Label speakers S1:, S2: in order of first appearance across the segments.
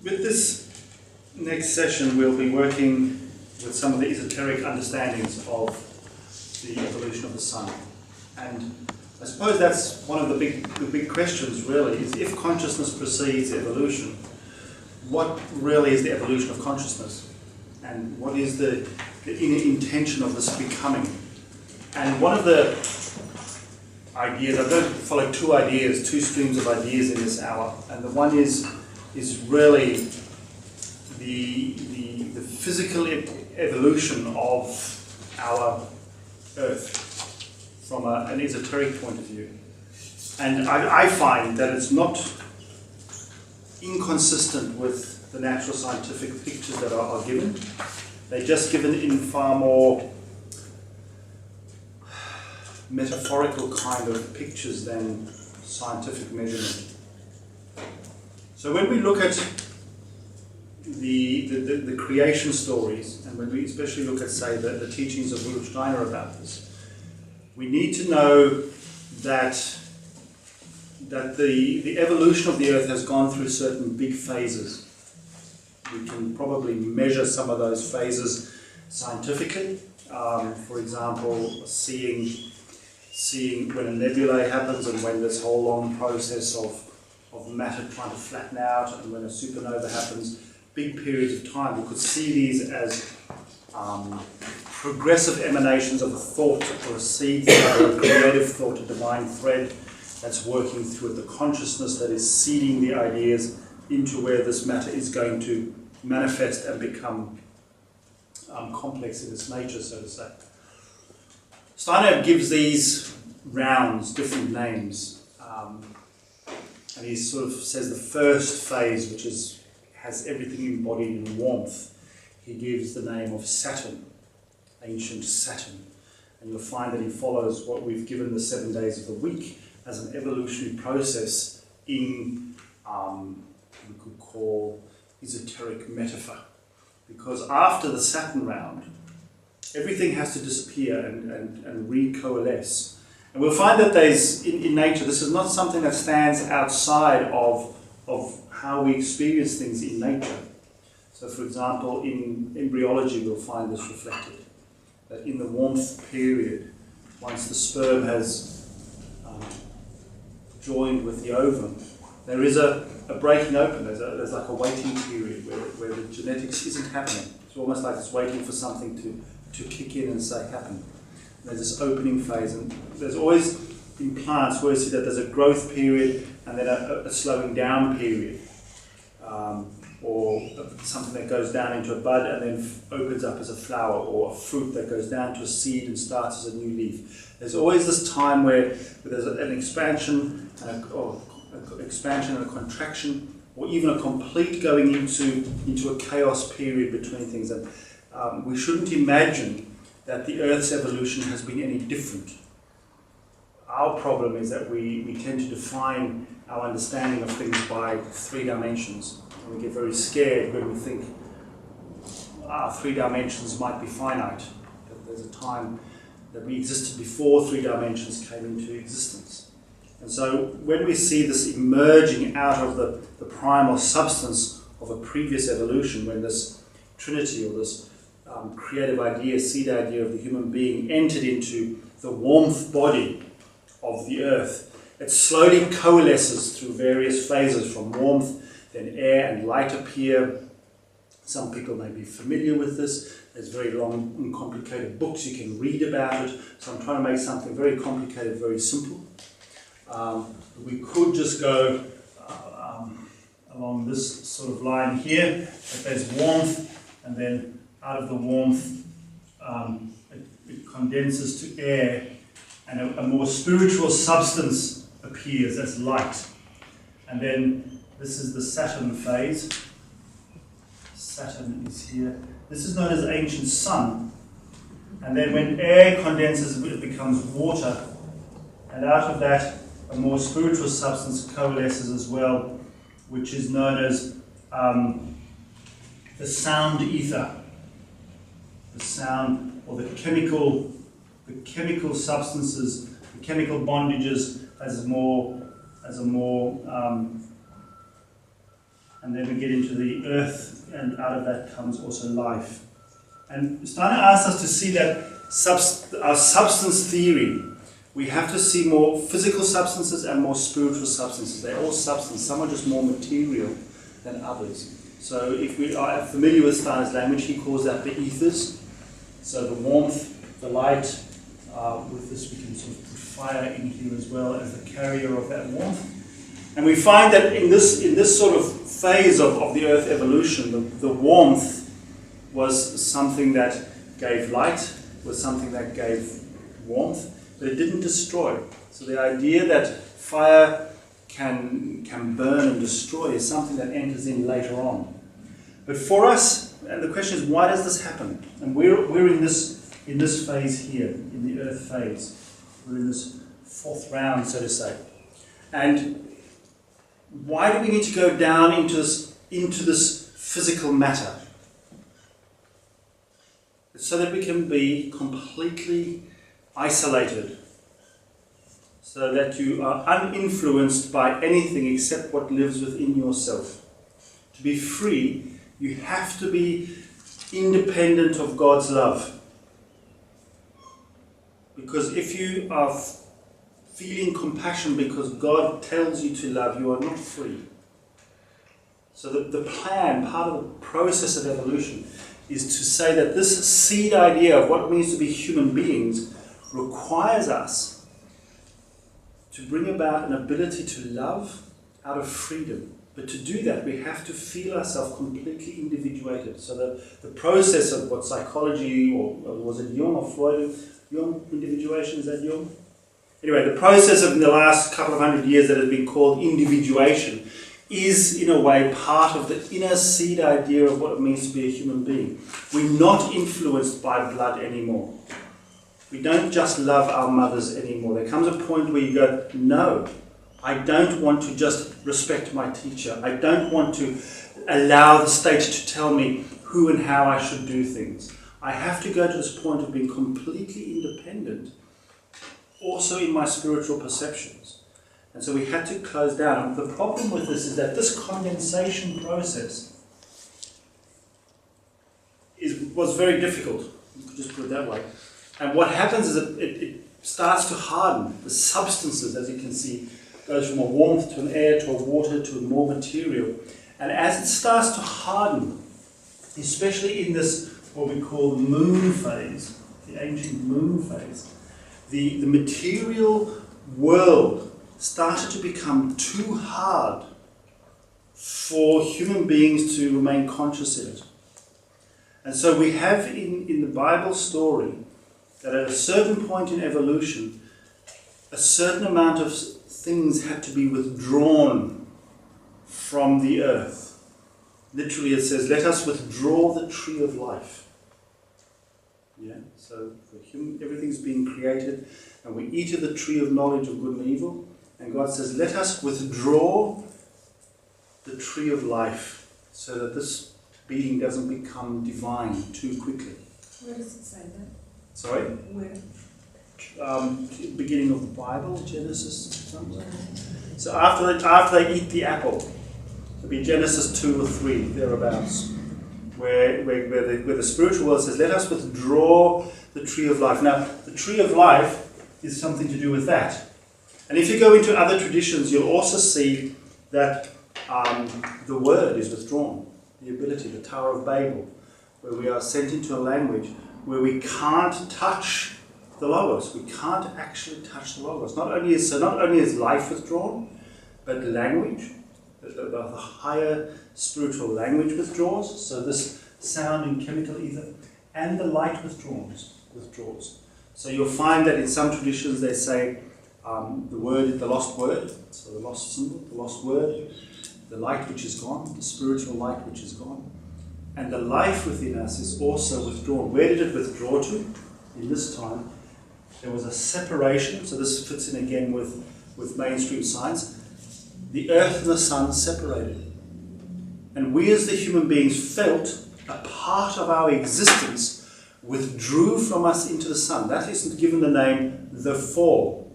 S1: With this next session, we'll be working with some of the esoteric understandings of the evolution of the sun. And I suppose that's one of the big questions, really, is if consciousness precedes evolution, what really is the evolution of consciousness? And what is the inner intention of this becoming? And one of the ideas, I'm going to follow two streams of ideas in this hour. And the one is really the physical evolution of our Earth from an esoteric point of view. And I find that it's not inconsistent with the natural scientific pictures that are given. They're just given in far more metaphorical kind of pictures than scientific measurement. So when we look at the creation stories, and when we especially look at, say, the teachings of Rudolf Steiner about this, we need to know that the evolution of the Earth has gone through certain big phases. We can probably measure some of those phases scientifically. For example, seeing when a nebulae happens and when this whole long process of matter trying to flatten out, and when a supernova happens, big periods of time. We could see these as progressive emanations of a thought or a seed, a creative thought, a divine thread that's working through the consciousness that is seeding the ideas into where this matter is going to manifest and become complex in its nature, so to say. Steiner gives these rounds different names, and he sort of says the first phase, which has everything embodied in warmth, he gives the name of Saturn, ancient Saturn. And you'll find that he follows what we've given the 7 days of the week as an evolutionary process in we could call esoteric metaphor. Because after the Saturn round, everything has to disappear and recoalesce. And we'll find that there's, in nature, this is not something that stands outside of how we experience things in nature. So, for example, in embryology, we'll find this reflected. That in the warmth period, once the sperm has joined with the ovum, there is a breaking open. There's like a waiting period where the genetics isn't happening. It's almost like it's waiting for something to kick in and say happen. And there's this opening phase, and there's always in plants where you see that there's a growth period and then a slowing down period, or something that goes down into a bud and then opens up as a flower, or a fruit that goes down to a seed and starts as a new leaf. There's always this time where there's an expansion and a contraction, or even a complete going into a chaos period between things. And we shouldn't imagine that the Earth's evolution has been any different. Our problem is that we tend to define our understanding of things by 3 dimensions. And we get very scared when we think our 3 dimensions might be finite. That there's a time that we existed before 3 dimensions came into existence. And so when we see this emerging out of the primal substance of a previous evolution, when this trinity or this creative idea, seed idea of the human being entered into the warmth body of the Earth, it slowly coalesces through various phases from warmth, then air and light appear. Some people may be familiar with this. There's very long and complicated books you can read about it. So I'm trying to make something very complicated very simple. We could just go along this sort of line here, that there's warmth, and then out of the warmth it condenses to air, and a more spiritual substance appears as light. And then this is the Saturn phase. Saturn is here. This is known as ancient sun. And then when air condenses, it becomes water. And out of that, a more spiritual substance coalesces as well, which is known as the sound ether. The sound, or the chemical substances, the chemical bondages as a more and then we get into the earth, and out of that comes also life. And Steiner asks us to see that our substance theory, we have to see more physical substances and more spiritual substances. They're all substance. Some are just more material than others. So if we are familiar with Steiner's language, he calls that the ethers. So the warmth, the light, with this we can sort of put fire in here as well as the carrier of that warmth. And we find that in this sort of phase of the earth evolution, the warmth was something that gave light, was something that gave warmth, but it didn't destroy. So the idea that fire can burn and destroy is something that enters in later on. But for us, and the question is, why does this happen? And we're in this phase here, in the earth phase. We're in this fourth round, so to say. And why do we need to go down into this physical matter? It's so that we can be completely isolated, so that you are uninfluenced by anything except what lives within yourself. To be free, you have to be independent of God's love. Because if you are feeling compassion because God tells you to love, you are not free. So the plan, part of the process of evolution, is to say that this seed idea of what it means to be human beings requires us to bring about an ability to love out of freedom. But to do that, we have to feel ourselves completely individuated. So the process of what psychology, or was it Jung or Freud? Jung, individuation, is that Jung? Anyway, the process of the last couple of 100 years that has been called individuation is, in a way, part of the inner seed idea of what it means to be a human being. We're not influenced by blood anymore. We don't just love our mothers anymore. There comes a point where you go, no, I don't want to just respect my teacher. I don't want to allow the state to tell me who and how I should do things. I have to go to this point of being completely independent, also in my spiritual perceptions. And so we had to close down. And the problem with this is that this condensation process was very difficult. You could just put it that way. And what happens is that it starts to harden. The substances, as you can see, goes from a warmth to an air to a water to a more material. And as it starts to harden, especially in this, what we call the moon phase, the ancient moon phase, the material world started to become too hard for human beings to remain conscious in it. And so we have in the Bible story that at a certain point in evolution, a certain amount of things had to be withdrawn from the earth. Literally it says, let us withdraw the tree of life. Yeah, so for human, everything's being created, and we eat of the tree of knowledge of good and evil. And God says, let us withdraw the tree of life so that this being doesn't become divine too quickly.
S2: Where does it say that?
S1: Sorry?
S2: Where?
S1: Beginning of the Bible, Genesis somewhere. So after they eat the apple, it'll be Genesis 2 or 3, thereabouts, where the spiritual world says, let us withdraw the tree of life. Now, the tree of life is something to do with that. And if you go into other traditions, you'll also see that the word is withdrawn, the ability, the Tower of Babel, where we are sent into a language where we can't touch the Logos. We can't actually touch the Logos. Not only is life withdrawn, but language, the higher spiritual language withdraws. So this sound and chemical ether, and the light withdraws. So you'll find that in some traditions they say the word is the lost word, so the lost symbol, the lost word, the light which is gone, the spiritual light which is gone. And the life within us is also withdrawn. Where did it withdraw to? In this time, there was a separation. So this fits in again with mainstream science. The earth and the sun separated. And we as the human beings felt a part of our existence withdrew from us into the sun. That is given the name the fall.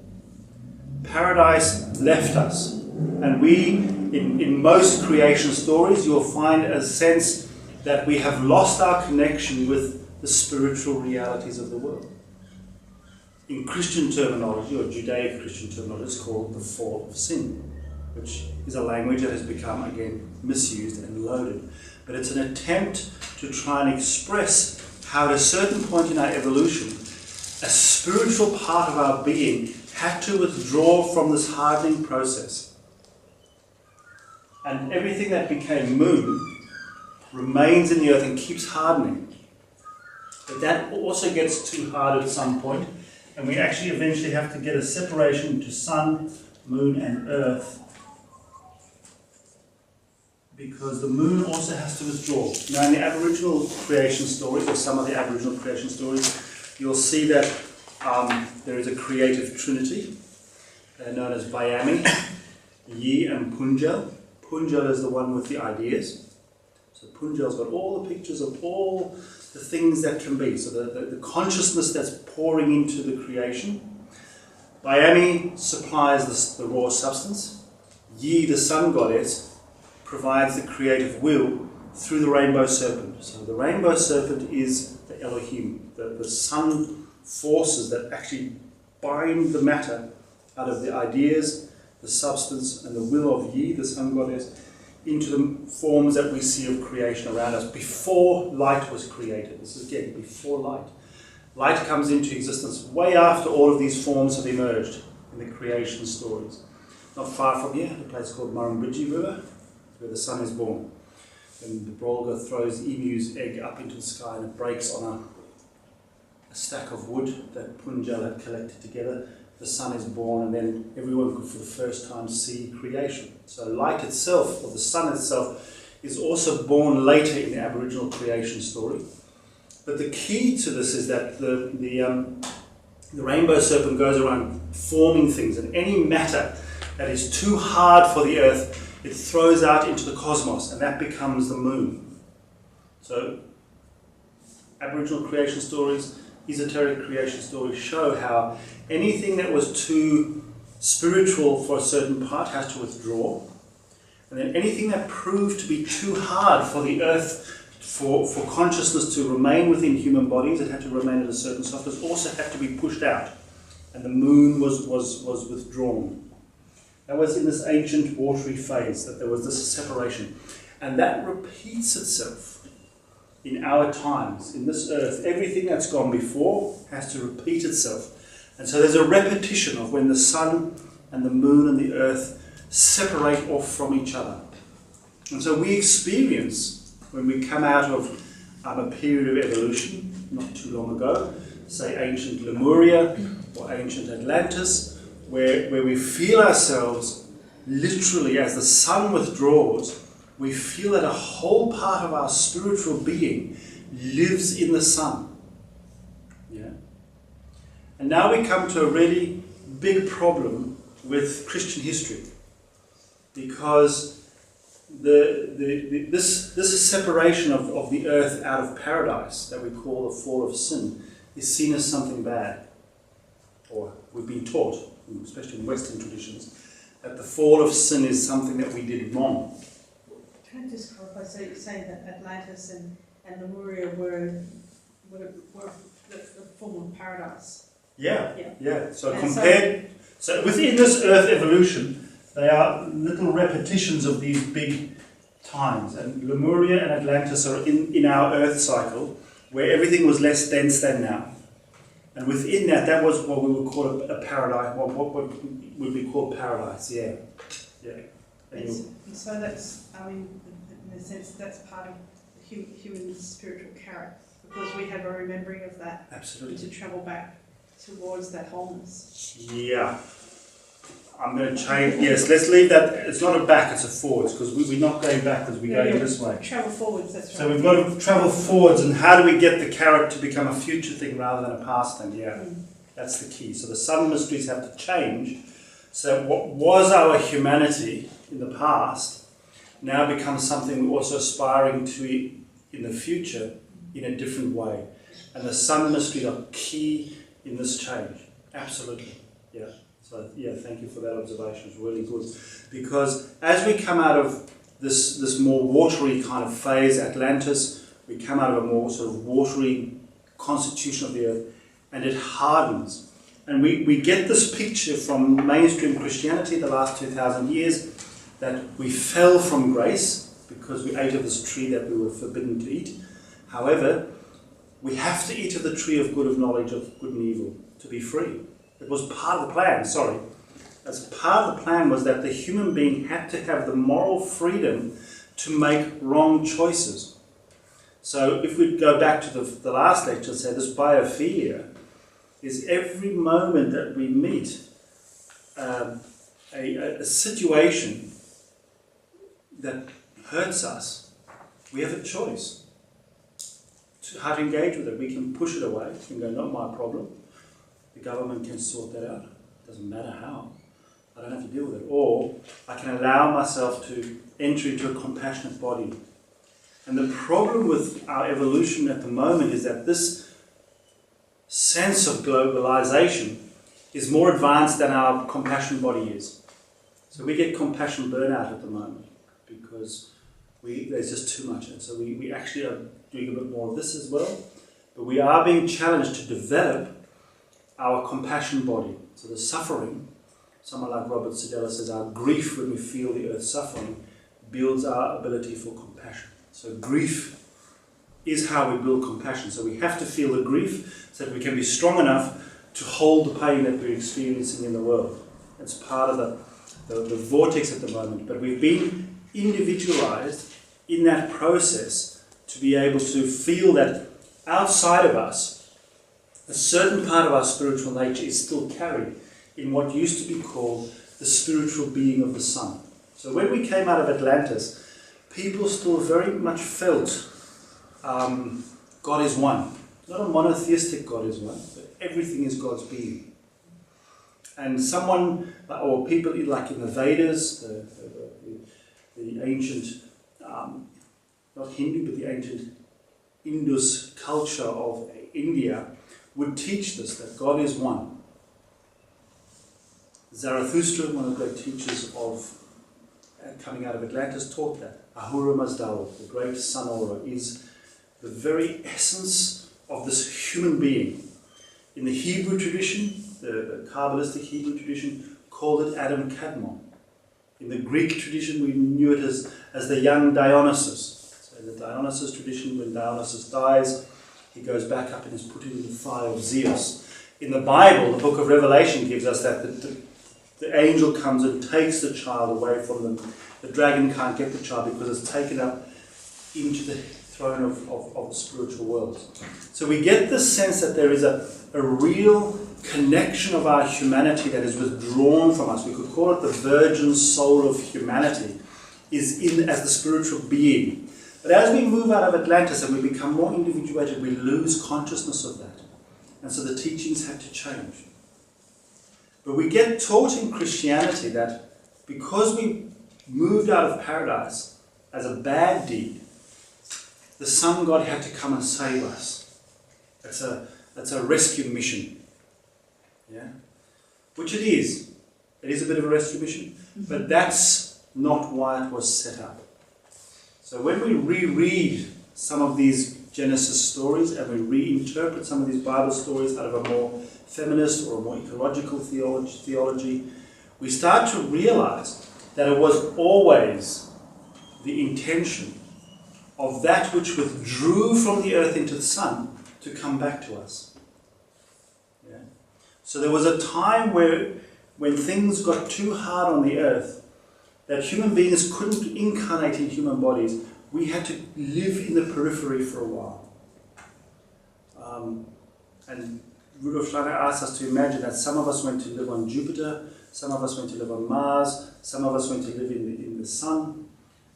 S1: Paradise left us. And we in most creation stories, you'll find a sense that we have lost our connection with the spiritual realities of the world. In Christian terminology, or Judeo-Christian terminology, it's called the fall of sin, which is a language that has become, again, misused and loaded. But it's an attempt to try and express how at a certain point in our evolution, a spiritual part of our being had to withdraw from this hardening process. And everything that became moon remains in the earth and keeps hardening. But that also gets too hard at some point, and we actually eventually have to get a separation into sun, moon and earth, because the moon also has to withdraw. Now in the Aboriginal creation stories, or some of the Aboriginal creation stories, you'll see that there is a creative trinity. They're known as Bayami, Yi and Punjal. Punjal is the one with the ideas. So Punjal's got all the pictures of all the things that can be. So the consciousness that's pouring into the creation. Bayami supplies the raw substance. Yi, the sun goddess, provides the creative will through the rainbow serpent. So the rainbow serpent is the Elohim, the sun forces that actually bind the matter out of the ideas, the substance, and the will of Yi, the sun goddess, into the forms that we see of creation around us before light was created. This is again before light. Light comes into existence way after all of these forms have emerged in the creation stories. Not far from here, a place called Murrumbidgee River, where the sun is born. And the Brolga throws the emu's egg up into the sky and it breaks on a stack of wood that Punjal had collected together. The sun is born, and then everyone could for the first time see creation. So light itself, or the sun itself, is also born later in the Aboriginal creation story. But the key to this is that the rainbow serpent goes around forming things, and any matter that is too hard for the earth, it throws out into the cosmos, and that becomes the moon. So Aboriginal creation stories, esoteric creation stories show how anything that was too spiritual for a certain part has to withdraw, and then anything that proved to be too hard for the earth, for consciousness to remain within human bodies, it had to remain at a certain softness, also had to be pushed out, and the moon was withdrawn. That was in this ancient watery phase, that there was this separation, and that repeats itself in our times, in this earth. Everything that's gone before has to repeat itself. And so there's a repetition of when the sun and the moon and the earth separate off from each other. And so we experience, when we come out of a period of evolution, not too long ago, say ancient Lemuria or ancient Atlantis, where we feel ourselves literally, as the sun withdraws, we feel that a whole part of our spiritual being lives in the sun. Yeah? And now we come to a really big problem with Christian history, because this separation of the earth out of paradise that we call the fall of sin is seen as something bad. Or we've been taught, especially in Western traditions, that the fall of sin is something that we did wrong.
S2: Can I just clarify? So you're saying that Atlantis and Lemuria were the form of paradise?
S1: Yeah. So so within this Earth evolution, they are little repetitions of these big times. And Lemuria and Atlantis are in our Earth cycle, where everything was less dense than now. And within that was what we would call a paradise, what would be called paradise, yeah.
S2: And so that's, in a sense, that's part of the human spiritual character, because we have a remembering of that.
S1: Absolutely.
S2: To travel back towards that wholeness.
S1: Yeah. I'm going to change, yes, let's leave that, it's not a back, it's a forwards, because we're not going backwards, we're going this way.
S2: Travel forwards, that's right.
S1: So we've got to travel forwards, and how do we get the carrot to become a future thing rather than a past thing? Yeah, that's the key. So the sun mysteries have to change, so what was our humanity in the past now becomes something we're also aspiring to in the future in a different way. And the sun mysteries are key in this change. Absolutely. Yeah. So yeah, thank you for that observation. It's really good. Because as we come out of this more watery kind of phase, Atlantis, we come out of a more sort of watery constitution of the earth, and it hardens. And we get this picture from mainstream Christianity the last 2,000 years, that we fell from grace because we ate of this tree that we were forbidden to eat. However, we have to eat of the tree of good, of knowledge of good and evil, to be free. It was part of the plan, sorry. As part of the plan was that the human being had to have the moral freedom to make wrong choices. So if we go back to the last lecture and say this biophilia is every moment that we meet a situation that hurts us, we have a choice to how to engage with it. We can push it away and go, not my problem. The government can sort that out. It doesn't matter how. I don't have to deal with it. Or I can allow myself to enter into a compassionate body. And the problem with our evolution at the moment is that this sense of globalization is more advanced than our compassion body is. So we get compassion burnout at the moment because there's just too much. And so we actually are doing a bit more of this as well. But we are being challenged to develop our compassion body. So the suffering, someone like Robert Sedella says, our grief when we feel the earth suffering builds our ability for compassion. So grief is how we build compassion. So we have to feel the grief so that we can be strong enough to hold the pain that we're experiencing in the world. It's part of the vortex at the moment. But we've been individualized in that process to be able to feel that outside of us, a certain part of our spiritual nature is still carried in what used to be called the spiritual being of the sun. So when we came out of Atlantis, people still very much felt God is one. Not a monotheistic God is one, but everything is God's being. And someone, or people like in the Vedas, the ancient, not Hindu, but the ancient Indus culture of India, would teach this, that God is one. Zarathustra, one of the great teachers of coming out of Atlantis, taught that. Ahura Mazda, the great sun aura, is the very essence of this human being. In the Hebrew tradition, the Kabbalistic Hebrew tradition, called it Adam Kadmon. In the Greek tradition, we knew it as the young Dionysus. So in the Dionysus tradition, when Dionysus dies, he goes back up and is put into the fire of Zeus. In the Bible, the book of Revelation gives us that the angel comes and takes the child away from them. The dragon can't get the child because it's taken up into the throne of the spiritual world. So we get the sense that there is a real connection of our humanity that is withdrawn from us. We could call it the virgin soul of humanity, is in as the spiritual being. But as we move out of Atlantis and we become more individuated, we lose consciousness of that. And so the teachings had to change. But we get taught in Christianity that because we moved out of paradise as a bad deed, the sun god had to come and save us. That's a rescue mission. Yeah? Which it is. It is a bit of a rescue mission, but that's not why it was set up. So when we reread some of these Genesis stories and we reinterpret some of these Bible stories out of a more feminist or a more ecological theology, we start to realize that it was always the intention of that which withdrew from the earth into the sun to come back to us. Yeah? So there was a time when things got too hard on the earth, that human beings couldn't incarnate in human bodies. We had to live in the periphery for a while. And Rudolf Steiner asked us to imagine that some of us went to live on Jupiter, some of us went to live on Mars, some of us went to live in the sun,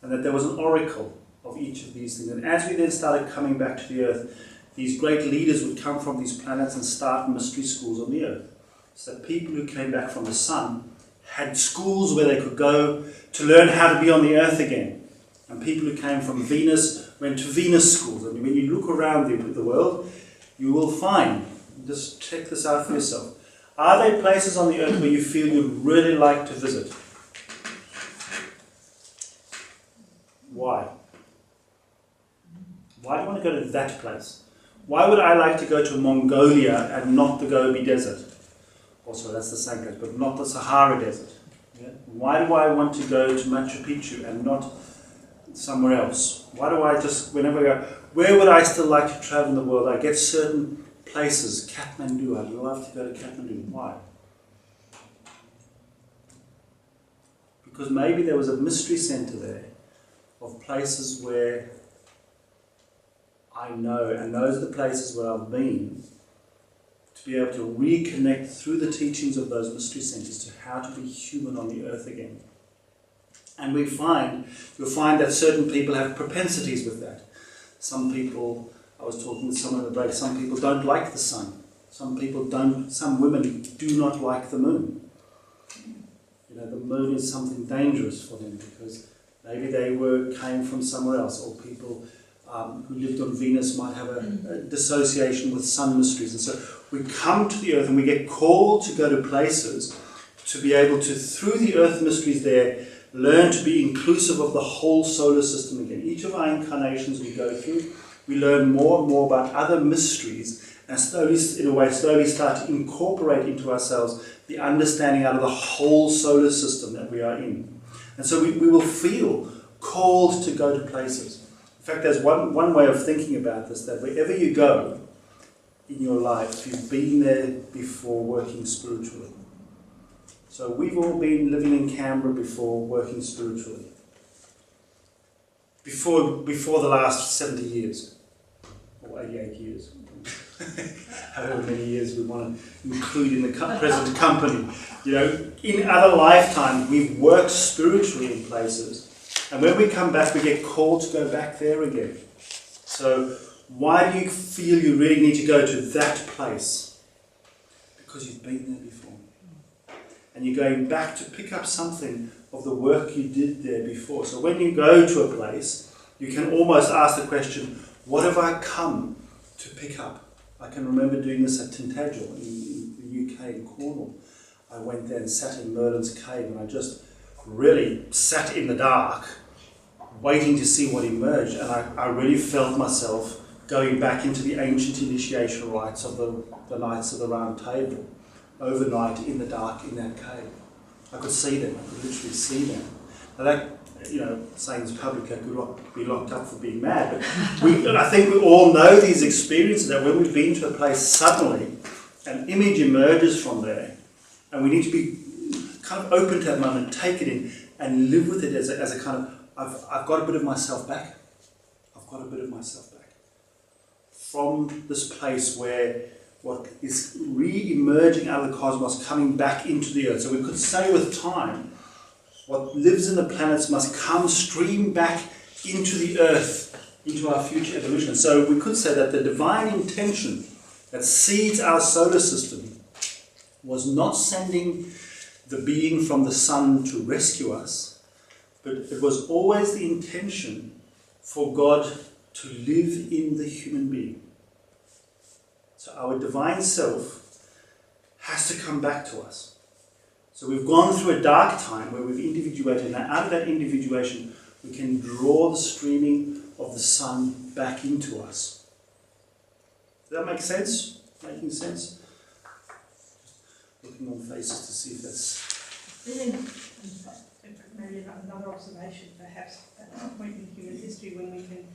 S1: and that there was an oracle of each of these things. And as we then started coming back to the earth, these great leaders would come from these planets and start mystery schools on the earth. So that people who came back from the sun had schools where they could go to learn how to be on the earth again. And people who came from Venus went to Venus schools. I mean, when you look around the world, you will find, just check this out for yourself, Are there places on the earth where you feel you'd really like to visit? Why? Why do you want to go to that place? Why would I like to go to Mongolia and not the Gobi Desert? Also, that's the same place, but not the Sahara Desert. Yeah? Why do I want to go to Machu Picchu and not somewhere else? Why do I just, whenever I go, where would I still like to travel in the world? I get certain places. Kathmandu, I'd love to go to Kathmandu. Why? Because maybe there was a mystery centre there of places where I know, and those are the places where I've been, to be able to reconnect through the teachings of those mystery centres to how to be human on the earth again. And you'll find that certain people have propensities with that. Some people, I was talking with someone in the break, some people don't like the sun. Some women do not like the moon. You know, the moon is something dangerous for them because maybe they came from somewhere else, or people who lived on Venus might have a dissociation with sun mysteries. And so we come to the earth and we get called to go to places to be able to, through the earth mysteries there, learn to be inclusive of the whole solar system again. Each of our incarnations we go through, we learn more and more about other mysteries and slowly start to incorporate into ourselves the understanding out of the whole solar system that we are in. And so we will feel called to go to places. In fact, there's one way of thinking about this, that wherever you go in your life, you've been there before working spiritually. So we've all been living in Canberra before working spiritually. Before the last 70 years, or 88 years. However many years we want to include in the present company. You know, in other lifetimes, we've worked spiritually in places. And when we come back, we get called to go back there again. So why do you feel you really need to go to that place? Because you've been there before. And you're going back to pick up something of the work you did there before. So when you go to a place, you can almost ask the question, what have I come to pick up? I can remember doing this at Tintagel in the UK, in Cornwall. I went there and sat in Merlin's cave, and I just really sat in the dark, waiting to see what emerged, and I really felt myself going back into the ancient initiation rites of the Knights of the Round Table, overnight in the dark in that cave. I could see them, I could literally see them. Now that, you know, saying this publicly, I could be locked up for being mad, but I think we all know these experiences, that when we've been to a place, suddenly an image emerges from there, and we need to be kind of open to that moment, take it in, and live with it as a kind of, I've got a bit of myself back. I've got a bit of myself back. From this place where what is re-emerging out of the cosmos, coming back into the earth. So we could say with time, what lives in the planets must come stream back into the earth, into our future evolution. So we could say that the divine intention that seeds our solar system was not sending the being from the sun to rescue us, but it was always the intention for God to live in the human being. So our divine self has to come back to us. So we've gone through a dark time where we've individuated, and out of that individuation we can draw the streaming of the sun back into us. Does that make sense? Making sense? Looking on faces to see if that's...
S2: Maybe another observation, perhaps at a point in human history when we can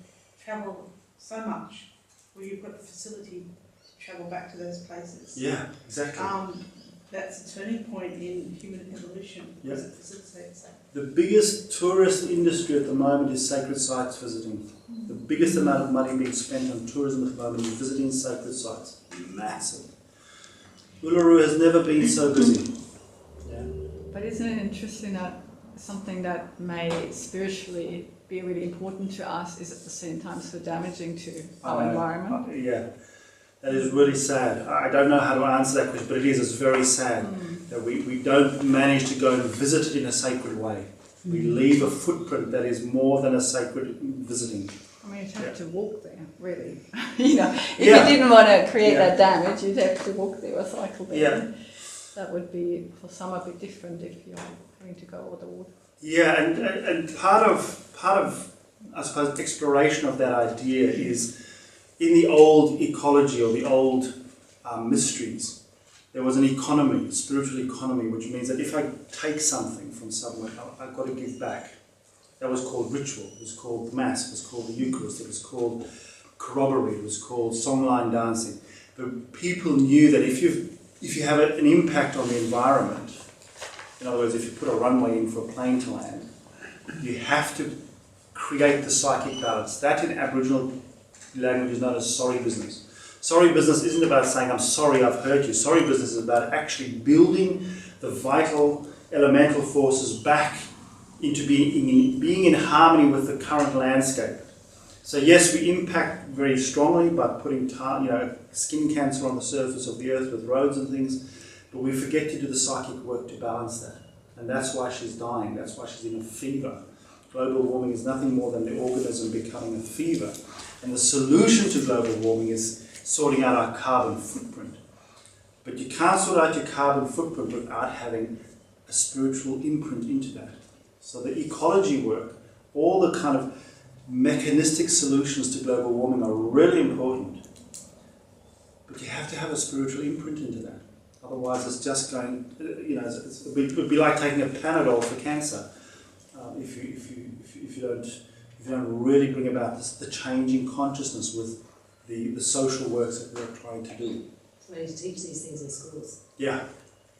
S2: travel so much, where you've got the facility to travel back to those places.
S1: Yeah, exactly.
S2: That's a turning point in human evolution, because it facilitates that. The
S1: biggest tourist industry at the moment is sacred sites visiting. The biggest amount of money being spent on tourism at the moment is visiting sacred sites. Massive. Uluru has never been so busy. Yeah.
S3: But isn't it interesting that something that may spiritually be really important to us is at the same time so damaging to our environment?
S1: Yeah, that is really sad. I don't know how to answer that question, but it's very sad that we don't manage to go and visit it in a sacred way. We leave a footprint that is more than a sacred visiting.
S3: I mean, you'd have to walk there, really. You know, if you didn't want to create that damage, you'd have to walk there or cycle there.
S1: Yeah.
S3: that would be for some a bit different if you're having to go over the water.
S1: Yeah, and part of I suppose exploration of that idea is in the old ecology or the old mysteries. There was an economy, spiritual economy, which means that if I take something from somewhere, I've got to give back. That was called ritual. It was called Mass. It was called the Eucharist. It was called corroboree. It was called songline dancing. But people knew that if you have an impact on the environment, in other words, if you put a runway in for a plane to land, you have to create the psychic balance. That in Aboriginal language is known as sorry business. Sorry business isn't about saying, I'm sorry I've hurt you. Sorry business is about actually building the vital elemental forces back into being in harmony with the current landscape. So yes, we impact very strongly by putting skin cancer on the surface of the earth with roads and things, but we forget to do the psychic work to balance that. And that's why she's dying. That's why she's in a fever. Global warming is nothing more than the organism becoming a fever. And the solution to global warming is sorting out our carbon footprint. But you can't sort out your carbon footprint without having a spiritual imprint into that. So the ecology work, all the kind of mechanistic solutions to global warming are really important. But you have to have a spiritual imprint into that. Otherwise it's just going, it would be like taking a Panadol for cancer. If you don't really bring about the change in consciousness with the social works that we're trying to do.
S4: So we need to teach these things in schools.
S1: Yeah.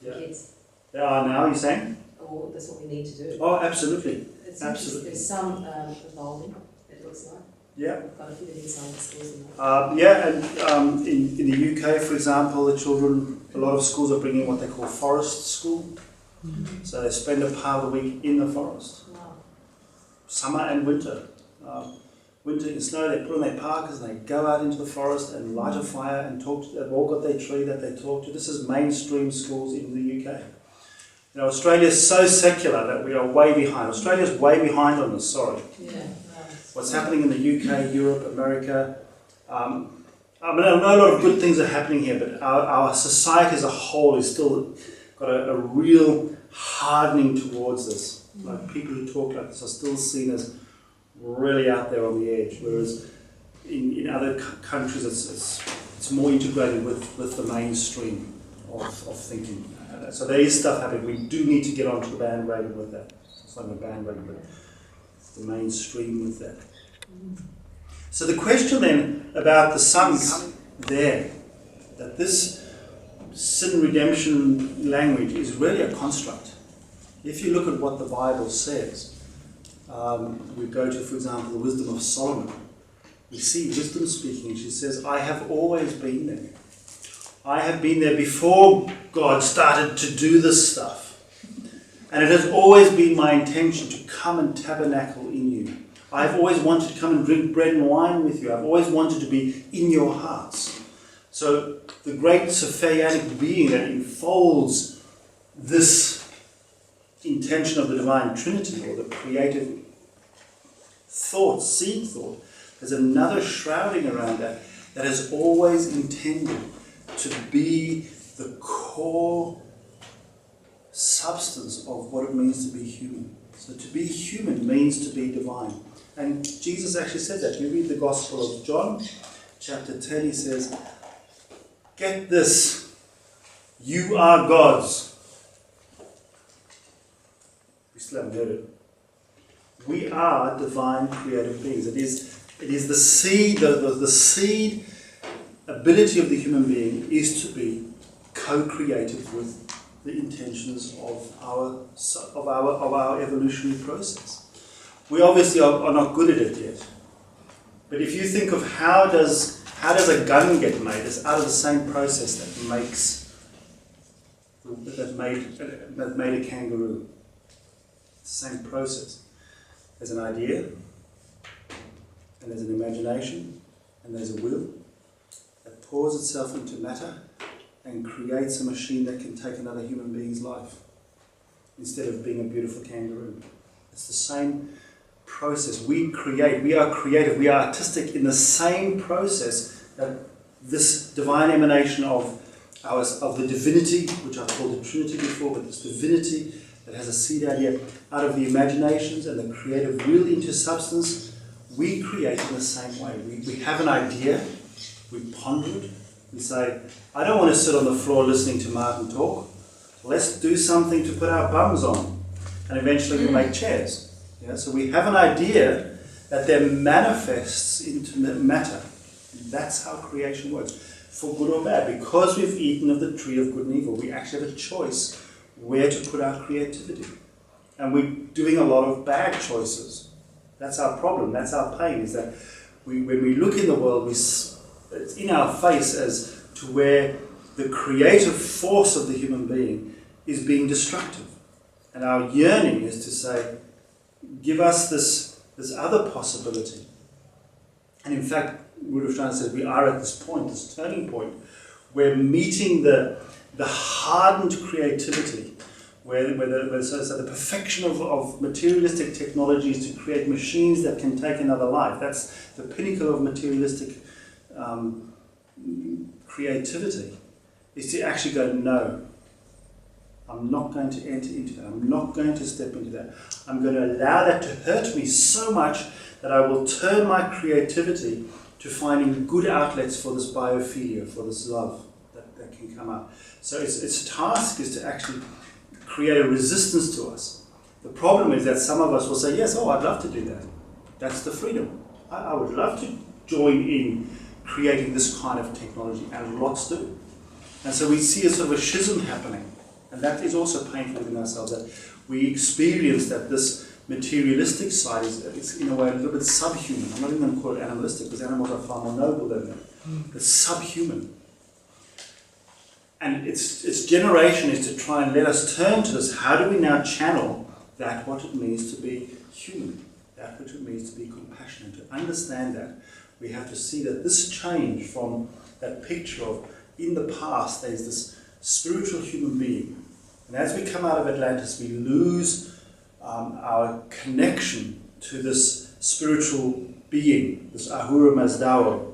S4: For kids.
S1: They are now, you're saying?
S4: Or that's what we need to do.
S1: Oh, absolutely.
S4: It's
S1: Absolutely.
S4: There's some evolving, it looks like.
S1: Yeah.
S4: We've got a few inside the schools and that.
S1: And in the UK, for example, the children, a lot of schools are bringing what they call forest school. Mm-hmm. So they spend a part of the week in the forest.
S4: Wow.
S1: Summer and winter. Winter in snow, they put on their parkas and they go out into the forest and light a fire and talk to, they've all got their tree that they talk to. This is mainstream schools in the UK. Australia is so secular that we are way behind. Australia's way behind on this, sorry.
S4: Yeah.
S1: What's happening in the UK, Europe, America. I know a lot of good things are happening here, but our society as a whole is still got a real hardening towards this. Like people who talk like this are still seen as really out there on the edge, whereas in other countries it's more integrated with the mainstream of thinking. So there is stuff happening. We do need to get onto the bandwagon with that. It's not a bandwagon, but the mainstream with that. So the question then about the sun coming there, that this sin redemption language is really a construct. If you look at what the Bible says, we go to, for example, the wisdom of Solomon. We see wisdom speaking, and she says, I have always been there. I have been there before God started to do this stuff. And it has always been my intention to come and tabernacle in you. I've always wanted to come and drink bread and wine with you. I've always wanted to be in your hearts. So the great Sopheianic being that enfolds this intention of the divine Trinity, or the creative thought, seed thought, there's another shrouding around that has always intended to be the core substance of what it means to be human. So to be human means to be divine. And Jesus actually said that. You read the Gospel of John, chapter 10, he says, get this, you are God's. We still haven't heard it. We are divine creative beings. It is the seed, the seed ability of the human being is to be co-creative with the intentions of our evolutionary process. We obviously are not good at it yet. But if you think of how does a gun get made, it's out of the same process that made a kangaroo. It's the same process. There's an idea, and there's an imagination, and there's a will that pours itself into matter and creates a machine that can take another human being's life instead of being a beautiful kangaroo. It's the same process. We create, we are creative, we are artistic in the same process that this divine emanation of of the divinity, which I've called the Trinity before, but this divinity that has a seed idea out of the imaginations and the creative will into substance, we create in the same way. We have an idea, we ponder it, we say, I don't want to sit on the floor listening to Martin talk. Let's do something to put our bums on. And eventually we'll make chairs. Yeah? So we have an idea that then manifests into matter. That's how creation works, for good or bad. Because we've eaten of the tree of good and evil, we actually have a choice where to put our creativity. And we're doing a lot of bad choices. That's our problem, that's our pain, is that when we look in the world, it's in our face as to where the creative force of the human being is being destructive. And our yearning is to say, give us this other possibility. And in fact, Rudolf Steiner says we are at this point, this turning point, where meeting the hardened creativity, where the perfection of materialistic technologies to create machines that can take another life. That's the pinnacle of materialistic creativity, is to actually go, no, I'm not going to enter into that. I'm not going to step into that. I'm going to allow that to hurt me so much that I will turn my creativity to finding good outlets for this biophilia, for this love that can come up. So its task is to actually create a resistance to us. The problem is that some of us will say, yes, I'd love to do that. That's the freedom. I would love to join in creating this kind of technology, and lots do. And so we see a sort of a schism happening. And that is also painful within ourselves, that we experience that this materialistic side is in a way a little bit subhuman. I'm not even going to call it animalistic, because animals are far more noble than that. It's subhuman. And its generation is to try and let us turn to this. How do we now channel that, what it means to be human, that which it means to be compassionate? To understand that, we have to see that this change from that picture of, in the past, there's this spiritual human being. And as we come out of Atlantis, we lose our connection to this spiritual being, this Ahura Mazdawa.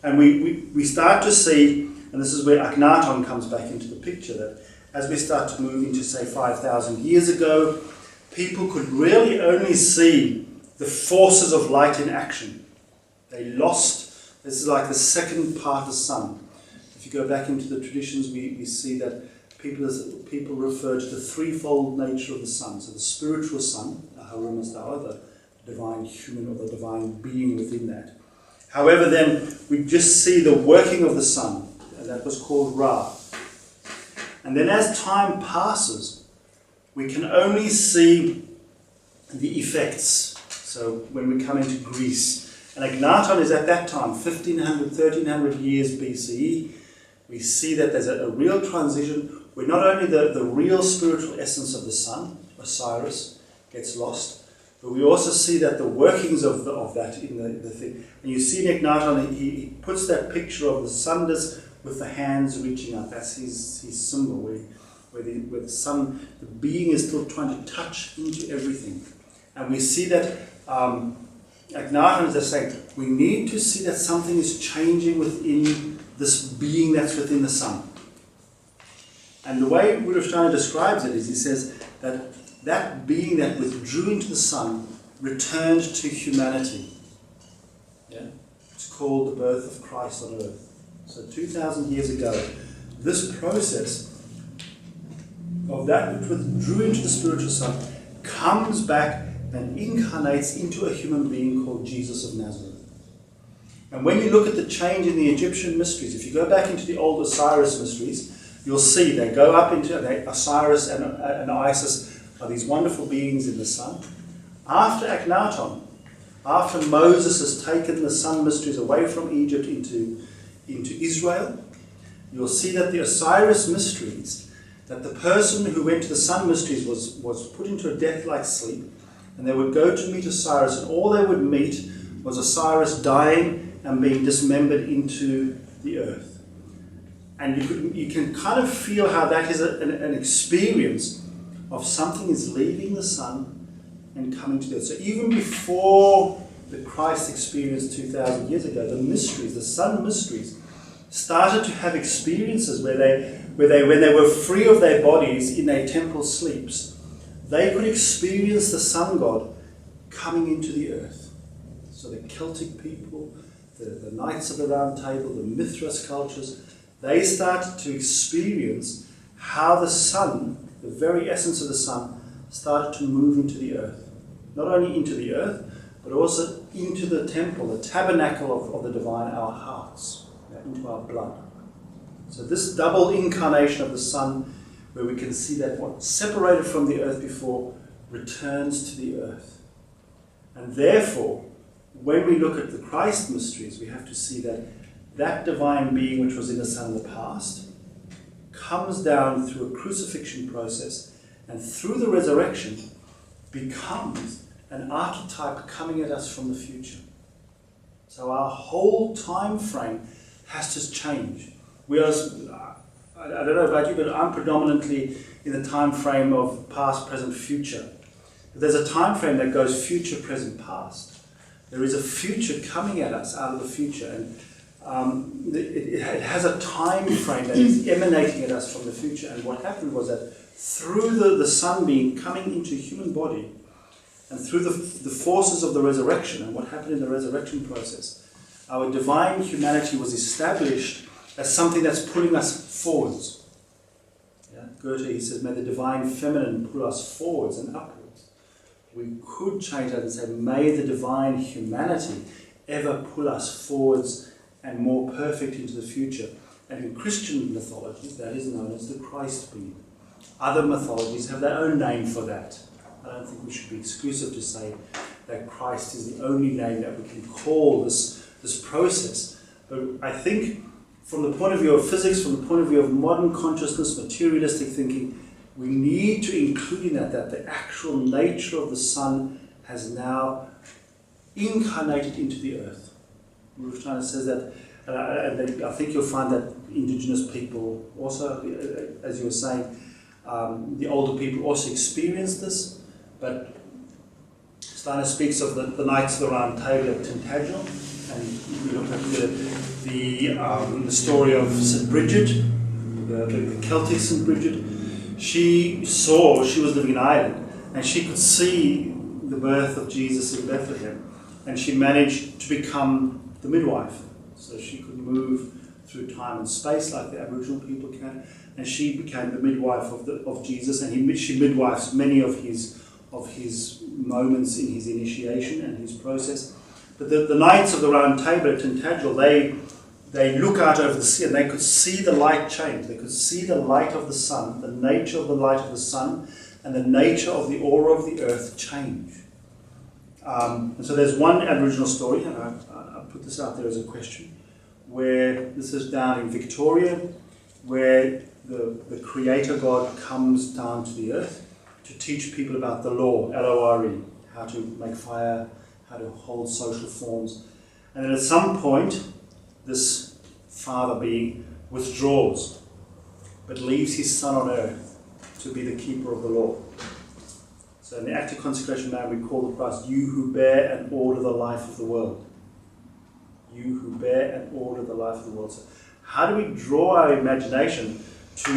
S1: And we start to see, and this is where Akhenaten comes back into the picture, that as we start to move into, say, 5,000 years ago, people could really only see the forces of light in action. They lost, this is like the second part of the sun. If you go back into the traditions, we see that people refer to the threefold nature of the sun. So the spiritual sun, Ahura Mazdawa, the divine human or the divine being within that. However, then we just see the working of the sun, and that was called Ra. And then as time passes, we can only see the effects. So when we come into Greece, and Akhenaten is at that time, 1500, 1300 years BCE, we see that there's a real transition where not only the real spiritual essence of the sun, Osiris, gets lost, but we also see that the workings of that in the thing. And you see in Akhenaten, he puts that picture of the sun disk with the hands reaching out. That's his symbol, where the sun, the being is still trying to touch into everything. And we see that Akhenaten is saying, we need to see that something is changing within this being that's within the sun. And the way Rudolf Steiner describes it is, he says that being that withdrew into the sun returned to humanity. Yeah? It's called the birth of Christ on earth. So 2,000 years ago, this process of that which withdrew into the spiritual sun comes back and incarnates into a human being called Jesus of Nazareth. And when you look at the change in the Egyptian mysteries, if you go back into the old Osiris mysteries, you'll see they go up into Osiris and Isis are these wonderful beings in the sun. After Akhenaten, after Moses has taken the sun mysteries away from Egypt into Israel, you'll see that the Osiris mysteries, that the person who went to the sun mysteries was put into a death-like sleep, and they would go to meet Osiris, and all they would meet was Osiris dying and being dismembered into the earth. And you can kind of feel how that is an experience of something is leaving the sun and coming to the earth. So even before the Christ experience 2,000 years ago, the mysteries, the sun mysteries, started to have experiences where when they were free of their bodies in their temple sleeps, they could experience the sun god coming into the earth. So the Celtic people, the Knights of the Round Table, the Mithras cultures, they started to experience how the sun, the very essence of the sun, started to move into the earth. Not only into the earth, but also into the temple, the tabernacle of the divine, our hearts, into our blood. So this double incarnation of the sun, where we can see that what separated from the earth before returns to the earth. And therefore, when we look at the Christ mysteries, we have to see that that divine being which was in the Son in the past comes down through a crucifixion process, and through the resurrection becomes an archetype coming at us from the future. So our whole time frame has to change. I don't know about you, but I'm predominantly in the time frame of past, present, future. But there's a time frame that goes future, present, past. There is a future coming at us out of the future, and it has a time frame that is emanating at us from the future. And what happened was that through the Son being coming into a human body, and through the forces of the resurrection, and what happened in the resurrection process, our divine humanity was established as something that's pulling us forwards. Yeah? Goethe, he says, may the divine feminine pull us forwards and upwards. We could change that and say, may the divine humanity ever pull us forwards and more perfect into the future. And in Christian mythologies, that is known as the Christ being. Other mythologies have their own name for that. I don't think we should be exclusive to say that Christ is the only name that we can call this process. But I think from the point of view of physics, from the point of view of modern consciousness, materialistic thinking, we need to include in that the actual nature of the sun has now incarnated into the earth. Rudolf Steiner says that, and I think you'll find that indigenous people also, as you were saying, the older people also experience this. But Steiner speaks of the Knights of the Round Table at Tintagel, and we look at the story of St. Bridget, the Celtic St. Bridget. She was living in Ireland, and she could see the birth of Jesus in Bethlehem, and she managed to become the midwife. So she could move through time and space like the Aboriginal people can, and she became the midwife of Jesus, and she midwives many of his moments in his initiation and his process. But the Knights of the Round Table at Tintagel, they look out over the sea and they could see the light change. They could see the light of the sun, the nature of the light of the sun, and the nature of the aura of the earth change. And so there's one Aboriginal story, and I put this out there as a question, where this is down in Victoria, where the Creator God comes down to the earth to teach people about the law, L-O-R-E, how to make fire, how to hold social forms. And then at some point, this father being withdraws, but leaves his son on earth to be the keeper of the law. So in the act of consecration now we call the Christ, you who bear and order the life of the world. You who bear and order the life of the world. So how do we draw our imagination to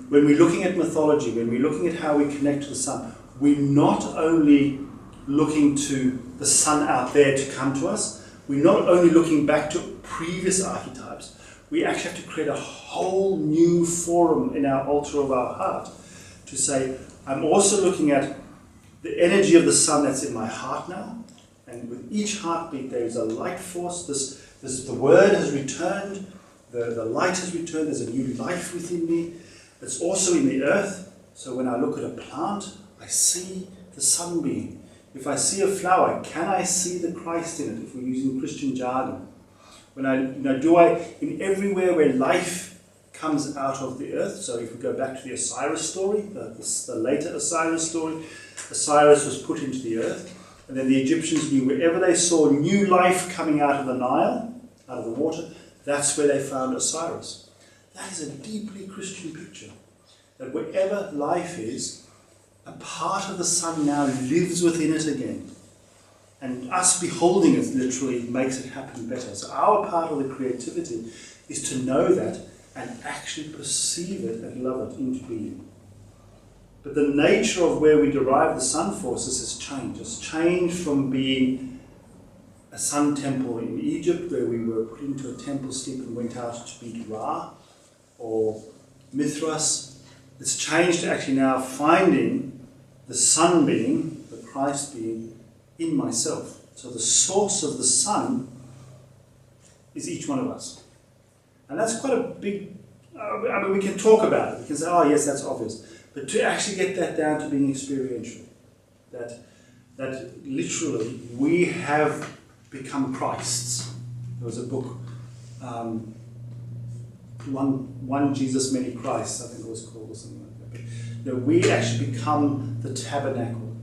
S1: when we're looking at mythology, when we're looking at how we connect to the sun, we're not only looking to the sun out there to come to us, we're not only looking back to previous archetypes, we actually have to create a whole new forum in our altar of our heart to say, I'm also looking at the energy of the sun that's in my heart now, and with each heartbeat there is a light force. The word has returned, the light has returned, there's a new life within me. It's also in the earth, so when I look at a plant, I see the sunbeam. If I see a flower, can I see the Christ in it, if we're using Christian jargon? When in everywhere where life comes out of the earth, so if we go back to the Osiris story, the later Osiris story, Osiris was put into the earth, and then the Egyptians knew wherever they saw new life coming out of the Nile, out of the water, that's where they found Osiris. That is a deeply Christian picture, that wherever life is, a part of the sun now lives within it again. And us beholding it literally makes it happen better. So our part of the creativity is to know that and actually perceive it and love it into being. But the nature of where we derive the sun forces has changed. It's changed from being a sun temple in Egypt, where we were put into a temple sleep and went out to beat Ra or Mithras. It's changed to actually now finding the sun being, the Christ being, in myself. So the source of the sun is each one of us. And that's quite a big, we can talk about it. We can say, oh yes, that's obvious. But to actually get that down to being experiential, that literally we have become Christs. There was a book, One Jesus, Many Christs, I think it was called, or something like that. But we actually become the tabernacle.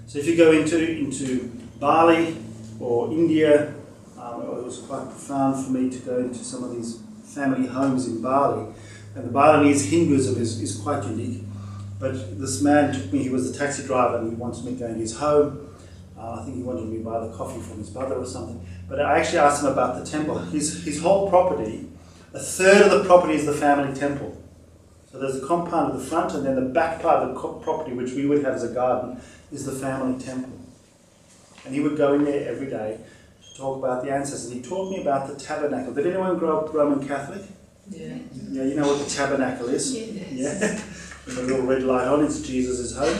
S1: So if you go into Bali or India, it was quite profound for me to go into some of these family homes in Bali. And the Balinese Hinduism is quite unique. But this man took me, he was a taxi driver, and he wanted me to go in his home. I think he wanted me to buy the coffee from his brother or something. But I actually asked him about the temple. His whole property, a third of the property is the family temple. So there's a compound at the front, and then the back part of the property, which we would have as a garden, is the family temple. And he would go in there every day to talk about the ancestors. He taught me about the tabernacle. Did anyone grow up Roman Catholic?
S4: Yeah.
S1: Yeah, you know what the tabernacle is?
S4: Yes.
S1: Yeah. With a little red light on, it's Jesus' home.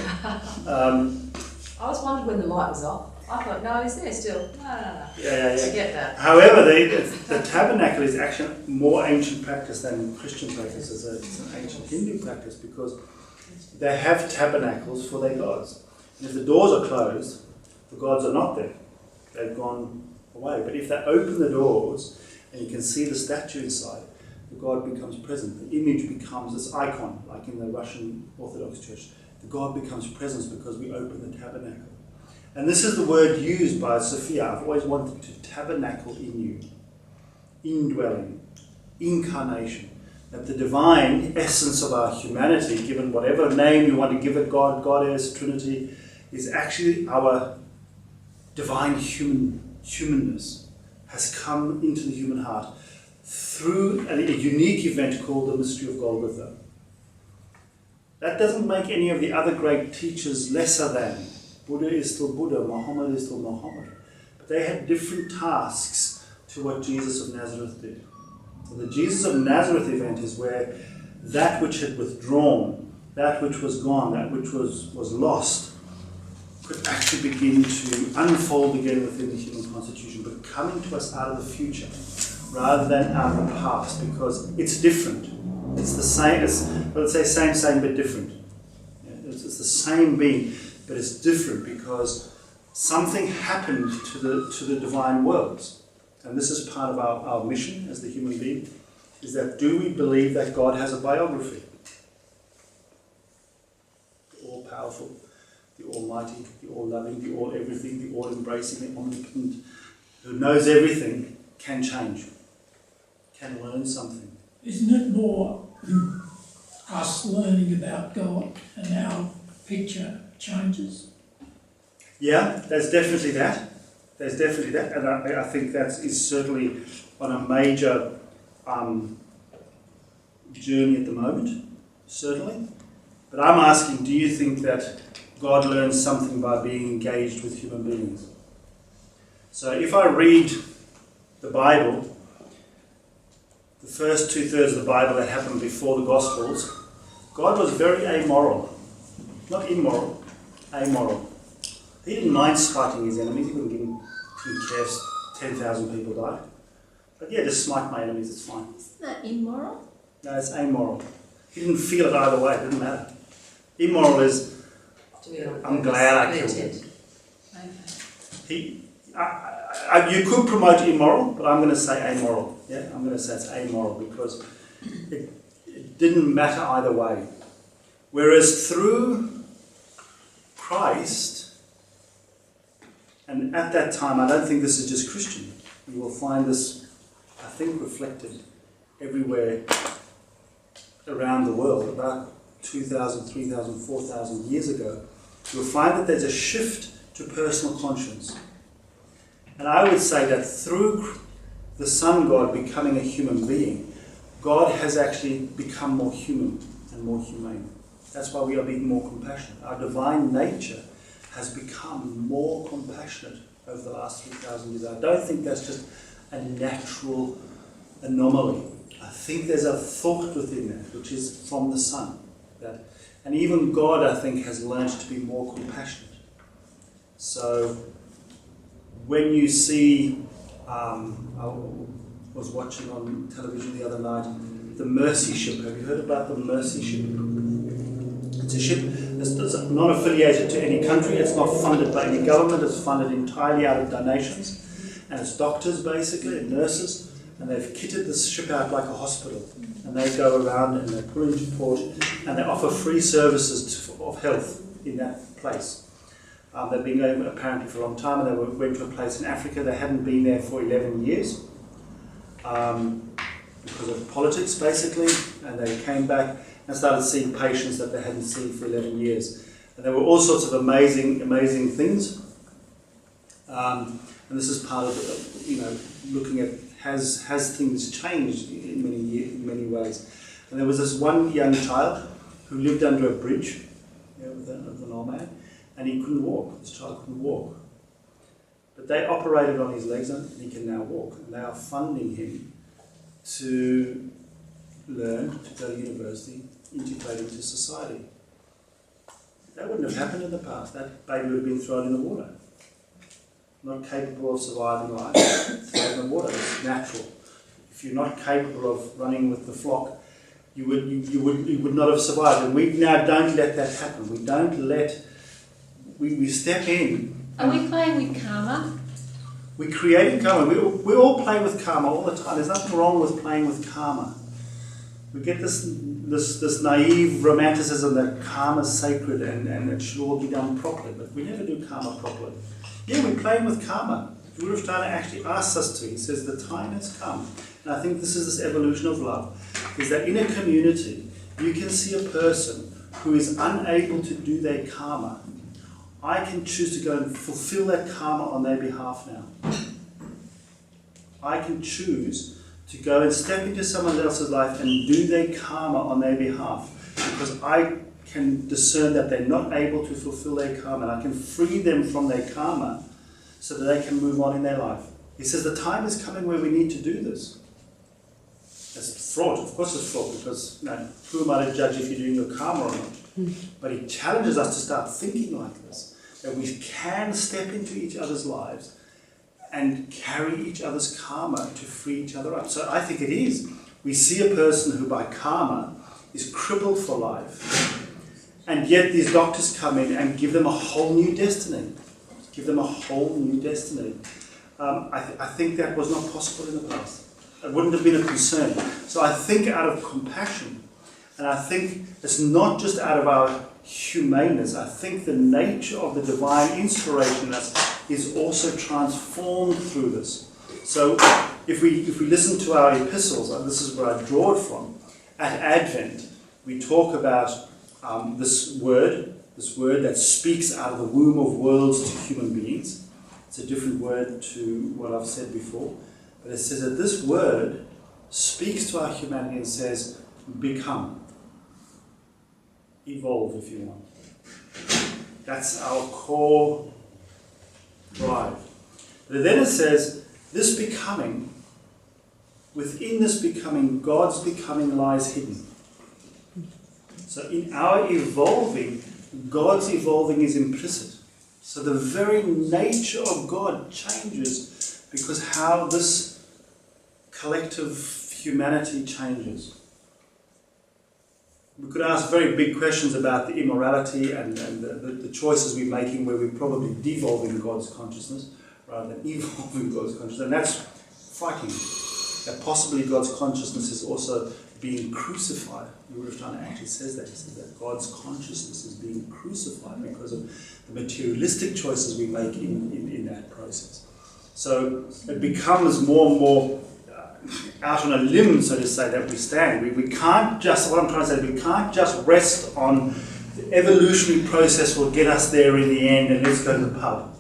S4: I was wondering when the light was off. I thought, no, it's there still. No.
S1: Yeah.
S4: I get that.
S1: However, the tabernacle is actually more ancient practice than Christian practice. It's an ancient Hindu practice, because they have tabernacles for their gods. And if the doors are closed, the gods are not there. They've gone away. But if they open the doors and you can see the statue inside, the God becomes present. The image becomes this icon, like in the Russian Orthodox Church. The God becomes present because we open the tabernacle. And this is the word used by Sophia. I've always wanted to tabernacle in you. Indwelling. Incarnation. That the divine essence of our humanity, given whatever name you want to give it, God, Goddess, Trinity, is actually our divine humanness, has come into the human heart through a unique event called the mystery of Golgotha. That doesn't make any of the other great teachers lesser than. Buddha is still Buddha, Muhammad is still Muhammad. But they had different tasks to what Jesus of Nazareth did. So the Jesus of Nazareth event is where that which had withdrawn, that which was gone, that which was lost, could actually begin to unfold again within the human constitution, but coming to us out of the future rather than out of the past, because it's different. It's the same, let's say same but different. Yeah, it's the same being, but it's different because something happened to the divine worlds. And this is part of our mission as the human being, is that do we believe that God has a biography? The all-powerful, the almighty, the all-loving, the all-everything, the all-embracing, the omnipotent, who knows everything, can change, can learn something.
S5: Isn't it more us learning about God and our picture changes?
S1: Yeah, there's definitely that. There's definitely that, and I think that is certainly on a major journey at the moment, certainly. But I'm asking, do you think that God learns something by being engaged with human beings? So if I read the Bible, the first 2/3 of the Bible that happened before the Gospels, God was very amoral. Not immoral, amoral. He didn't mind spiting his enemies. He wouldn't care if 10,000 people died. But yeah, just smite my enemies, it's fine.
S6: Isn't that immoral?
S1: No, it's amoral. He didn't feel it either way, it didn't matter. Immoral is, I'm glad I killed him. You could promote immoral, but I'm going to say amoral. Yeah, I'm going to say it's amoral because it didn't matter either way. Whereas through Christ, and at that time, I don't think this is just Christian. You will find this, I think, reflected everywhere around the world. About 2,000, 3,000, 4,000 years ago, you'll find that there's a shift to personal conscience. And I would say that through the Son God becoming a human being, God has actually become more human and more humane. That's why we are being more compassionate. Our divine nature has become more compassionate over the last 3,000 years. I don't think that's just a natural anomaly. I think there's a thought within that, which is from the Son. And even God, I think, has learned to be more compassionate. So when you see, I was watching on television the other night, the Mercy Ship. Have you heard about the Mercy Ship? It's a ship that's not affiliated to any country. It's not funded by any government. It's funded entirely out of donations. And it's doctors, basically, and nurses. And they've kitted this ship out like a hospital. And they go around and they pull into port and they offer free services of health in that place. They've been going apparently for a long time, and they went to a place in Africa. They hadn't been there for 11 years because of politics, basically. And they came back and started seeing patients that they hadn't seen for 11 years. And there were all sorts of amazing things. And this is part of, looking at has things changed in many ways. And there was this one young child who lived under a bridge with an old man, and he couldn't walk. This child couldn't walk. But they operated on his legs and he can now walk. And they are funding him to learn to go to university, integrate into society. That wouldn't have happened in the past. That baby would have been thrown in the water. Not capable of surviving life, thrown in the water. It's natural. If you're not capable of running with the flock, you would not have survived. And we now don't let that happen. We don't let. We step in.
S4: Are we playing with karma?
S1: We're creating karma. We all play with karma all the time. There's nothing wrong with playing with karma. We get this naive romanticism that karma's sacred and it should all be done properly, but we never do karma properly. Yeah, we're playing with karma. Guru Sthana actually asks us to. He says the time has come. And I think this is this evolution of love, is that in a community, you can see a person who is unable to do their karma. I can choose to go and fulfill that karma on their behalf now. I can choose to go and step into someone else's life and do their karma on their behalf, because I can discern that they're not able to fulfill their karma, and I can free them from their karma so that they can move on in their life. He says the time is coming where we need to do this. It's fraught, of course it's fraught, because who am I to judge if you're doing your karma or not? But he challenges us to start thinking like this, that we can step into each other's lives and carry each other's karma to free each other up. So I think it is. We see a person who by karma is crippled for life, and yet these doctors come in and give them a whole new destiny. Give them a whole new destiny. I think that was not possible in the past. It wouldn't have been a concern. So I think out of compassion, and I think it's not just out of our humaneness, I think the nature of the divine inspiration in us is also transformed through this. So if we listen to our epistles, and this is where I draw it from, at Advent we talk about this word that speaks out of the womb of worlds to human beings. It's a different word to what I've said before, but it says that this word speaks to our humanity and says, become, evolve if you want. That's our core drive. But then it says, this becoming, within this becoming, God's becoming lies hidden. So in our evolving, God's evolving is implicit. So the very nature of God changes because how this collective humanity changes. We could ask very big questions about the immorality and the choices we're making, where we're probably devolving God's consciousness rather than evolving God's consciousness. And that's frightening. That possibly God's consciousness is also being crucified. Guru Sthana actually says that. He says that God's consciousness is being crucified because of the materialistic choices we make in that process. So it becomes more and more out on a limb, so to say, that we stand. We can't just, what I'm trying to say, we can't just rest on the evolutionary process will get us there in the end and let's go to the pub.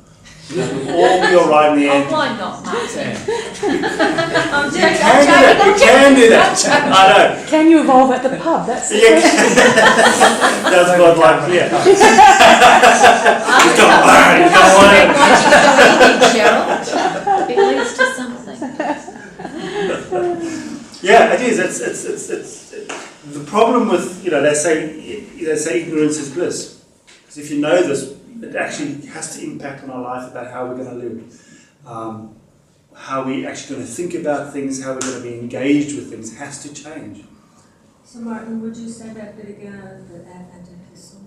S1: We'll all be all right in the
S4: Oh,
S1: end.
S4: why not, Martin? I'm
S1: You
S4: joking,
S1: can do that. You can do that. I know.
S6: Can you evolve at the pub? That's the
S1: Yeah.
S6: question.
S1: That's what like yeah.
S4: I'm
S1: He's got one. He's got one.
S4: It leads to something.
S1: Yeah, it is. It's the problem with they say ignorance is bliss. Because if you know this, it actually has to impact on our life about how we're going to live, how we actually going to think about things, how we're going to be engaged with things has to change.
S7: So Martin, would you say that bit again of the Advent epistle?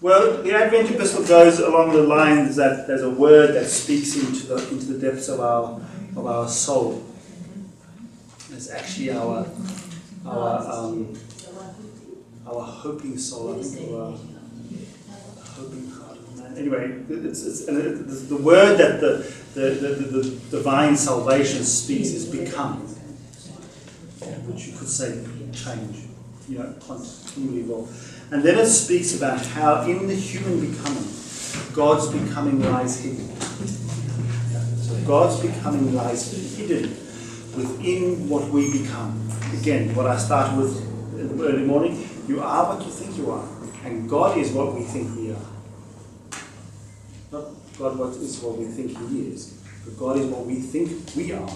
S1: Well, the Advent epistle goes along the lines that there's a word that speaks into the depths of our soul. It's actually our hoping soul, I think, or our hoping heart of man. Anyway, it's the word that the divine salvation speaks is become, which you could say change, continually evolve. And then it speaks about how in the human becoming, God's becoming lies hidden. So God's becoming lies hidden within what we become. Again, what I started with in the early morning, you are what you think you are. And God is what we think we are. Not God what is what we think He is, but God is what we think we are.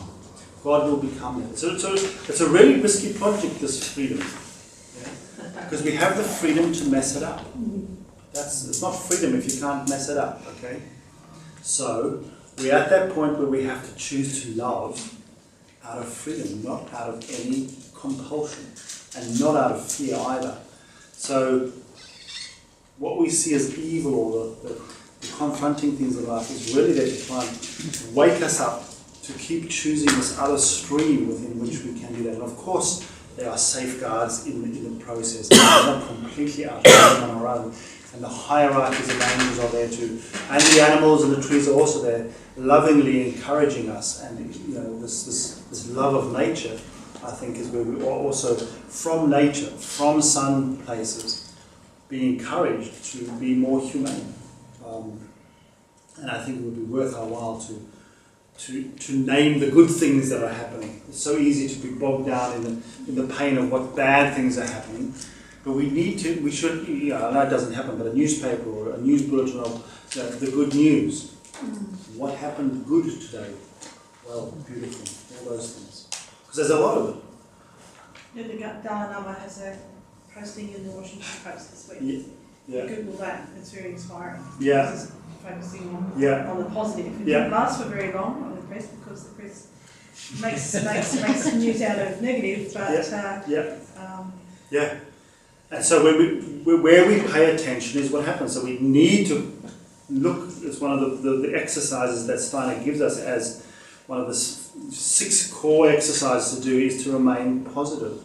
S1: God will become that. So it's a really risky project, this freedom. Because we have the freedom to mess it up. It's not freedom if you can't mess it up, okay? So we're at that point where we have to choose to love out of freedom, not out of any compulsion, and not out of fear either. So what we see as evil, or the confronting things in life, is really there to try and wake us up to keep choosing this other stream within which we can do that. And of course, there are safeguards in the process. We're not completely out on our own. And the hierarchies of angels are there too. And the animals and the trees are also there, lovingly encouraging us. And this love of nature, I think, is where we are also, from nature, from sun places, be encouraged to be more humane. And I think it would be worth our while to name the good things that are happening. It's so easy to be bogged down in the pain of what bad things are happening. But we should, I know it doesn't happen, but a newspaper or a news bulletin of the good news. What happened good today? Well, beautiful, all those things. Because there's a lot of it.
S2: Yeah, the Dalai Lama has a posting in the Washington Post this week.
S1: Yeah.
S2: Google that, it's very inspiring.
S1: Yeah.
S2: It's focusing on the positive. It
S1: Yeah.
S2: didn't last for very long on the press because the press makes news out of negative, but
S1: Yeah. And so where we pay attention is what happens. So we need to look. It's one of the exercises that Steiner gives us as one of the 6 core exercises to do, is to remain positive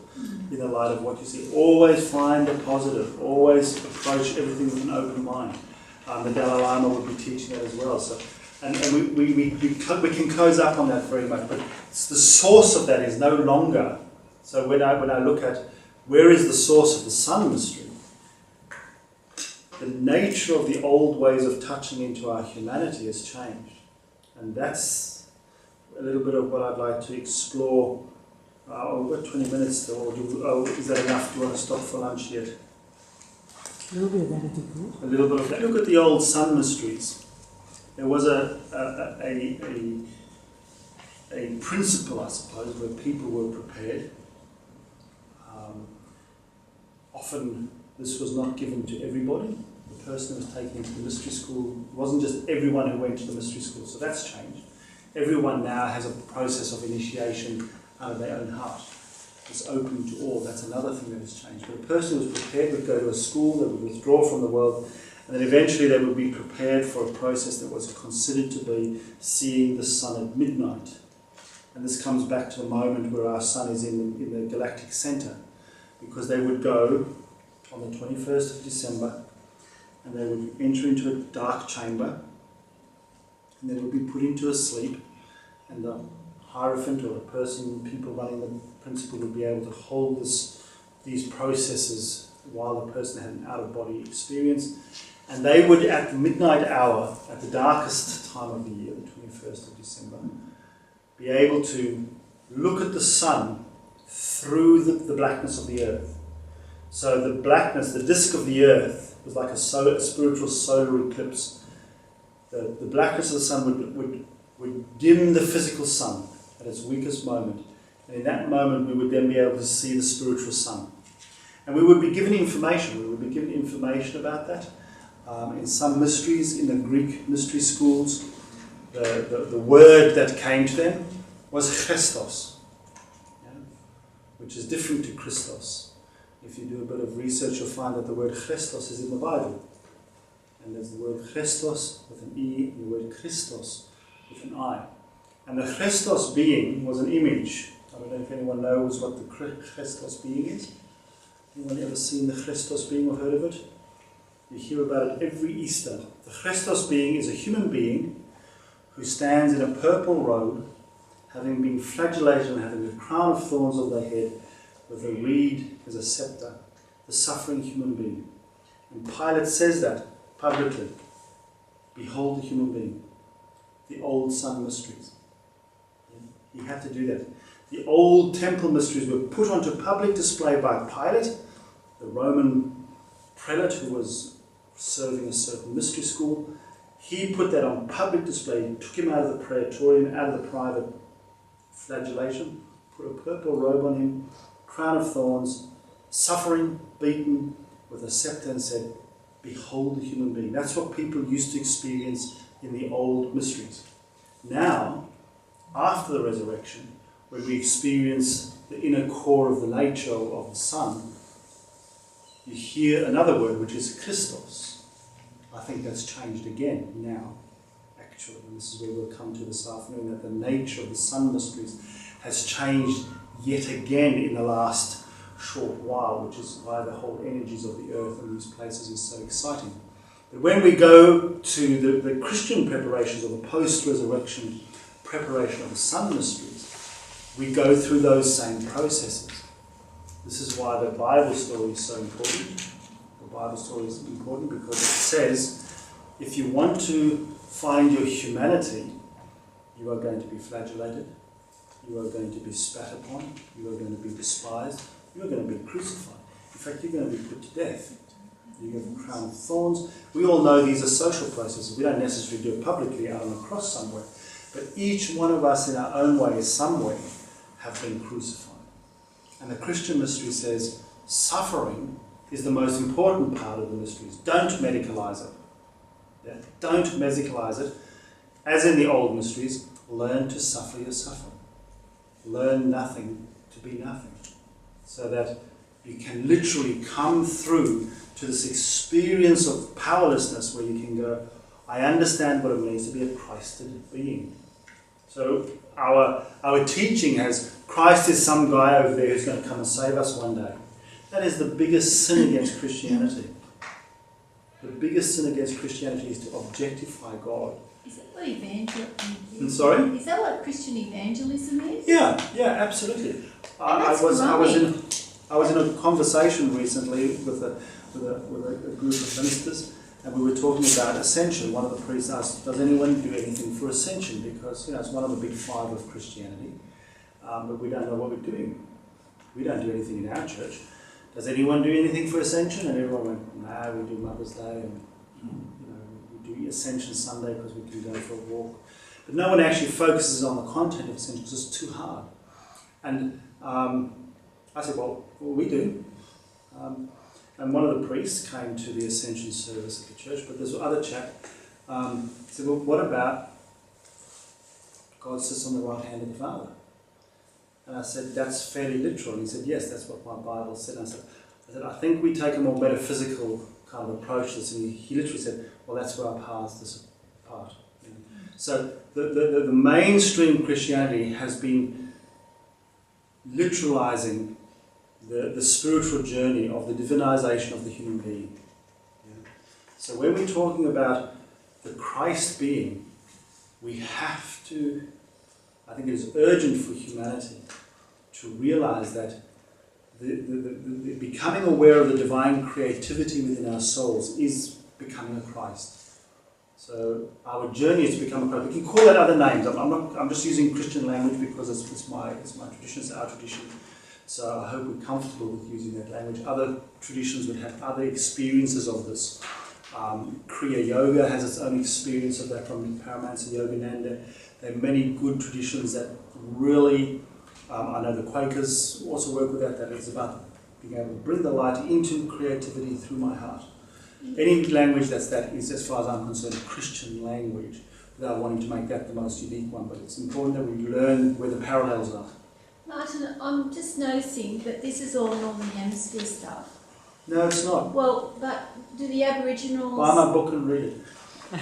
S1: in the light of what you see. Always find the positive. Always approach everything with an open mind. The Dalai Lama would be teaching that as well. So, and we can close up on that very much. But the source of that is no longer. So when I look at where is the source of the sun mystery, the nature of the old ways of touching into our humanity has changed. And that's a little bit of what I'd like to explore. We've got 20 minutes still, or is that enough? Do you want to stop for lunch yet?
S6: A little bit of that would be good.
S1: A little bit of that. Look at the old sun mysteries. There was a principle, I suppose, where people were prepared. Often this was not given to everybody. The person who was taken into the mystery school, it wasn't just everyone who went to the mystery school, so that's changed. Everyone now has a process of initiation out of their own heart. It's open to all. That's another thing that has changed. But a person who was prepared would go to a school, they would withdraw from the world, and then eventually they would be prepared for a process that was considered to be seeing the sun at midnight. And this comes back to the moment where our sun is in the galactic centre, because they would go on the 21st of December and they would enter into a dark chamber and they would be put into a sleep, and the Hierophant, or the person, people running the principle, would be able to hold these processes while the person had an out-of-body experience. And they would, at the midnight hour, at the darkest time of the year, the 21st of December, be able to look at the sun through the blackness of the earth. So the blackness, the disk of the earth, was like a spiritual solar eclipse. The blackness of the sun would dim the physical sun at its weakest moment. And in that moment, we would then be able to see the spiritual sun. And we would be given information. We would be given information about that. In some mysteries, in the Greek mystery schools, the word that came to them was Christos, which is different to Christos. If you do a bit of research, you'll find that the word Christos is in the Bible. And there's the word Christos with an E and the word Christos with an I. And the Christos being was an image. I don't know if anyone knows what the Christos being is. Anyone ever seen the Christos being or heard of it? You hear about it every Easter. The Christos being is a human being who stands in a purple robe, having been flagellated and having a crown of thorns on their head, with a reed as a scepter, the suffering human being. And Pilate says that publicly. Behold the human being. The old Sun Mysteries. He had to do that. The old temple mysteries were put onto public display by Pilate, the Roman prelate who was serving a certain mystery school. He put that on public display, took him out of the praetorium, out of the private flagellation, put a purple robe on him, crown of thorns, suffering, beaten, with a scepter, and said, behold the human being. That's what people used to experience in the old mysteries. Now, after the resurrection, when we experience the inner core of the nature of the Son, you hear another word, which is Christos. I think that's changed again now, actually. And this is where we'll come to this afternoon, that the nature of the Sun Mysteries has changed yet again in the last short while, which is why the whole energies of the earth and these places is so exciting. But when we go to the Christian preparations, or the post-resurrection preparation of the Sun Mysteries, we go through those same processes. This is why the Bible story is so important. The Bible story is important because it says, if you want to find your humanity, you are going to be flagellated, you are going to be spat upon, you are going to be despised, you are going to be crucified. In fact, you're going to be put to death. You get a crown of thorns. We all know these are social processes. We don't necessarily do it publicly out on a cross somewhere. But each one of us in our own way, somewhere, have been crucified. And the Christian mystery says suffering is the most important part of the mysteries. Don't medicalize it. Yeah? Don't medicalize it. As in the old mysteries, learn to suffer your suffering. Learn nothing to be nothing. So that you can literally come through to this experience of powerlessness where you can go, I understand what it means to be a Christed being. So our teaching has Christ is some guy over there who's going to come and save us one day. That is the biggest sin against Christianity. The biggest sin against Christianity is to objectify God.
S8: Is that what evangelism is?
S1: Sorry?
S8: Is that what Christian evangelism is?
S1: Yeah, absolutely. I was in a conversation recently with a group of ministers, and we were talking about ascension. One of the priests asked, does anyone do anything for ascension? Because it's one of the big five of Christianity, but we don't know what we're doing. We don't do anything in our church. Does anyone do anything for ascension? And everyone went, no, we do Mother's Day, and we do Ascension Sunday because we can go for a walk. But no one actually focuses on the content of ascension because it's too hard. And I said, well, we do. And one of the priests came to the Ascension service at the church, but there's another chap. He said, well, what about God sits on the right hand of the Father? And I said, that's fairly literal. And he said, yes, that's what my Bible said. And I said, I think we take a more metaphysical kind of approach to this. And he literally said, well, that's where our paths disapart. So the mainstream Christianity has been literalizing the spiritual journey of the divinization of the human being. Yeah. So when we're talking about the Christ being, we have to, I think it is urgent for humanity to realize that the becoming aware of the divine creativity within our souls is becoming a Christ. So our journey is to become a Christ. We can call that other names. I'm just using Christian language because it's my tradition, it's our tradition. So I hope we're comfortable with using that language. Other traditions would have other experiences of this. Kriya Yoga has its own experience of that from Paramahansa Yogananda. There are many good traditions that really, I know the Quakers also work with that is about being able to bring the light into creativity through my heart. Any language that is, as far as I'm concerned, Christian language, without wanting to make that the most unique one, but it's important that we learn where the parallels are.
S8: Martin, I'm just noticing that this is all Northern Hemisphere stuff.
S1: No, it's not.
S8: Well, but do the Aboriginals...
S1: Buy my book and read it.
S8: I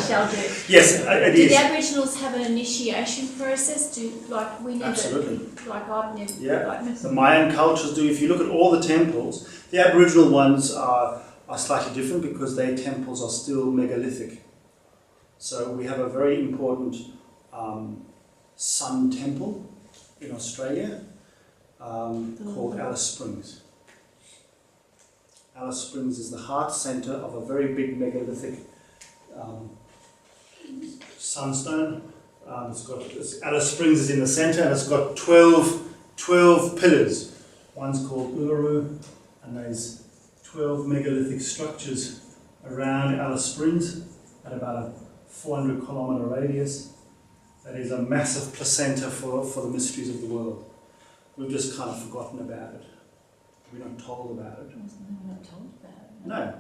S8: shall do.
S1: Yes, it
S8: Do
S1: is.
S8: the Aboriginals have an initiation process? Like we never...
S1: Absolutely.
S8: Like I've never...
S1: Yeah,
S8: Like,
S1: the Mayan cultures do. If you look at all the temples, the Aboriginal ones are slightly different because their temples are still megalithic. So we have a very important sun temple in Australia called Alice Springs. Alice Springs is the heart centre of a very big megalithic sunstone. Alice Springs is in the centre and it's got 12 pillars. One's called Uluru, and there's 12 megalithic structures around Alice Springs at about a 400 kilometre radius. That is a massive placenta for the mysteries of the world. We've just kind of forgotten about it. We're not told about it.
S8: we're not told about it.
S1: No.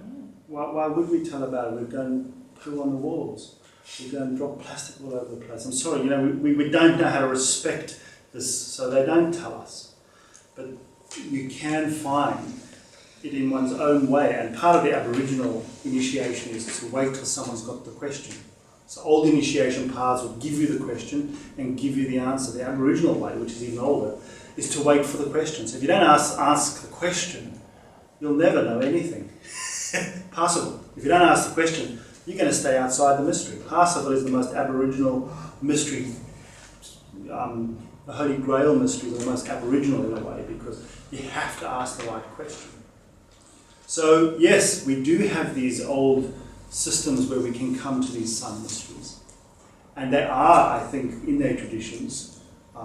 S1: Why would we tell about it? We'd go and poo on the walls. We'd go and drop plastic all over the place. I'm sorry, we don't know how to respect this, so they don't tell us. But you can find it in one's own way, and part of the Aboriginal initiation is to wait till someone's got the question. So old initiation paths will give you the question and give you the answer. The Aboriginal way, which is even older, is to wait for the question. So if you don't ask the question, you'll never know anything. Parsifal. If you don't ask the question, you're going to stay outside the mystery. Parsifal is the most Aboriginal mystery. The Holy Grail mysteries are the most Aboriginal in a way because you have to ask the right question. So yes, we do have these old systems where we can come to these sun mysteries. And they are, I think, in their traditions,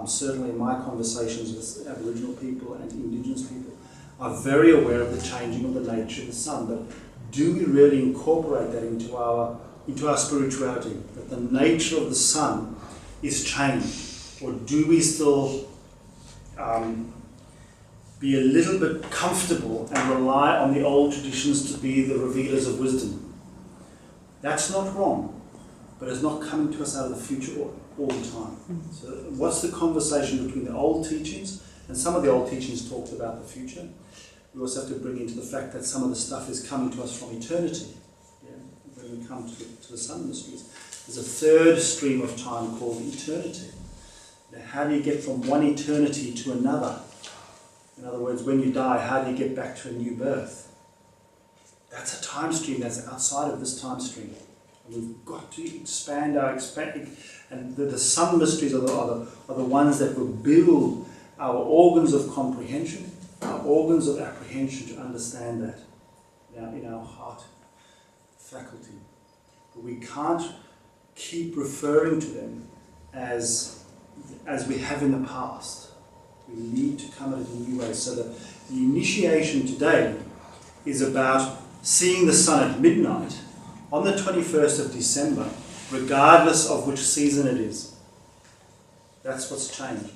S1: certainly in my conversations with Aboriginal people and Indigenous people, are very aware of the changing of the nature of the sun. But do we really incorporate that into our spirituality? That the nature of the sun is changed? Or do we still be a little bit comfortable and rely on the old traditions to be the revealers of wisdom? That's not wrong, but it's not coming to us out of the future all the time. So what's the conversation between the old teachings? And some of the old teachings talked about the future. We also have to bring into the fact that some of the stuff is coming to us from eternity. Yeah? When we come to the sun mysteries, there's a third stream of time called eternity. Now, how do you get from one eternity to another? In other words, when you die, how do you get back to a new birth? That's a time stream that's outside of this time stream. And we've got to expand and the sun mysteries are the ones that will build our organs of comprehension, our organs of apprehension to understand that in our heart faculty. But we can't keep referring to them as we have in the past. We need to come at it in new ways. So that the initiation today is about seeing the sun at midnight on the 21st of December, regardless of which season it is. That's what's changed.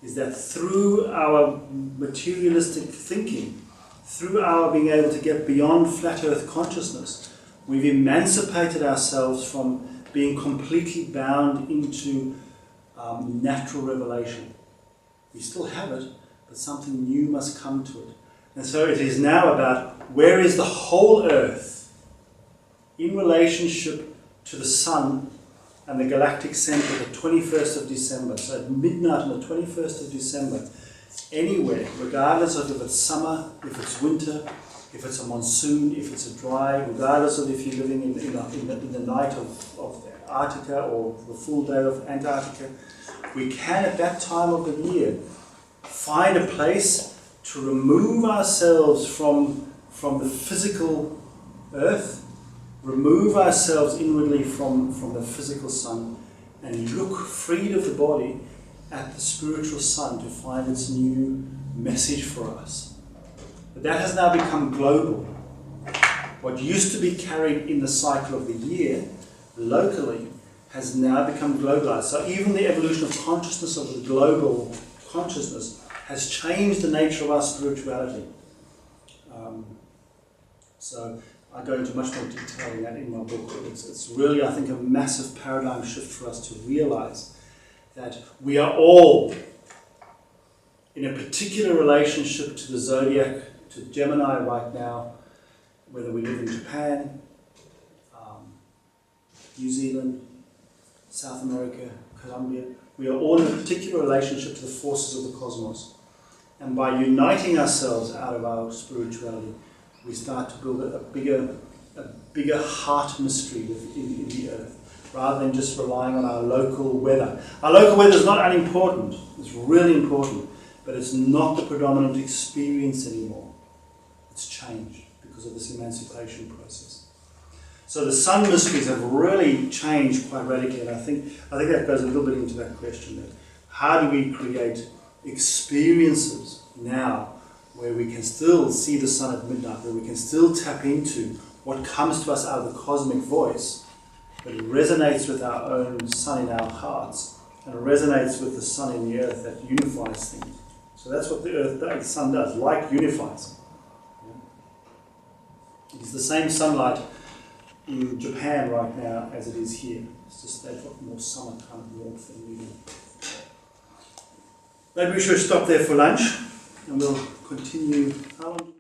S1: Is that through our materialistic thinking, through our being able to get beyond flat earth consciousness, we've emancipated ourselves from being completely bound into natural revelation. We still have it, but something new must come to it. And so it is now about where is the whole earth in relationship to the sun and the galactic center, the 21st of December. So at midnight on the 21st of December, anywhere, regardless of if it's summer, if it's winter, if it's a monsoon, if it's a dry, regardless of if you're living in the night of Antarctica or the full day of Antarctica, we can at that time of the year find a place to remove ourselves from from the physical earth, remove ourselves inwardly from the physical sun, and look freed of the body at the spiritual sun to find its new message for us. But that has now become global. What used to be carried in the cycle of the year locally has now become globalized. So even the evolution of consciousness, of the global consciousness, has changed the nature of our spirituality. So I go into much more detail in that in my book. It's really, I think, a massive paradigm shift for us to realize that we are all in a particular relationship to the zodiac, to Gemini right now, whether we live in Japan, New Zealand, South America, Colombia. We are all in a particular relationship to the forces of the cosmos. And by uniting ourselves out of our spirituality, we start to build a bigger heart mystery in the earth, rather than just relying on our local weather. Our local weather is not unimportant, it's really important, but it's not the predominant experience anymore. It's changed because of this emancipation process. So the sun mysteries have really changed quite radically, and I think that goes a little bit into that question, that how do we create experiences now where we can still see the sun at midnight, where we can still tap into what comes to us out of the cosmic voice, but it resonates with our own sun in our hearts, and it resonates with the sun in the earth that unifies things. So that's what the sun does, light unifies. It is the same sunlight in Japan right now as it is here. It's just they've got more summer kind of warmth than we do. Maybe we should stop there for lunch, and we'll continue. How long?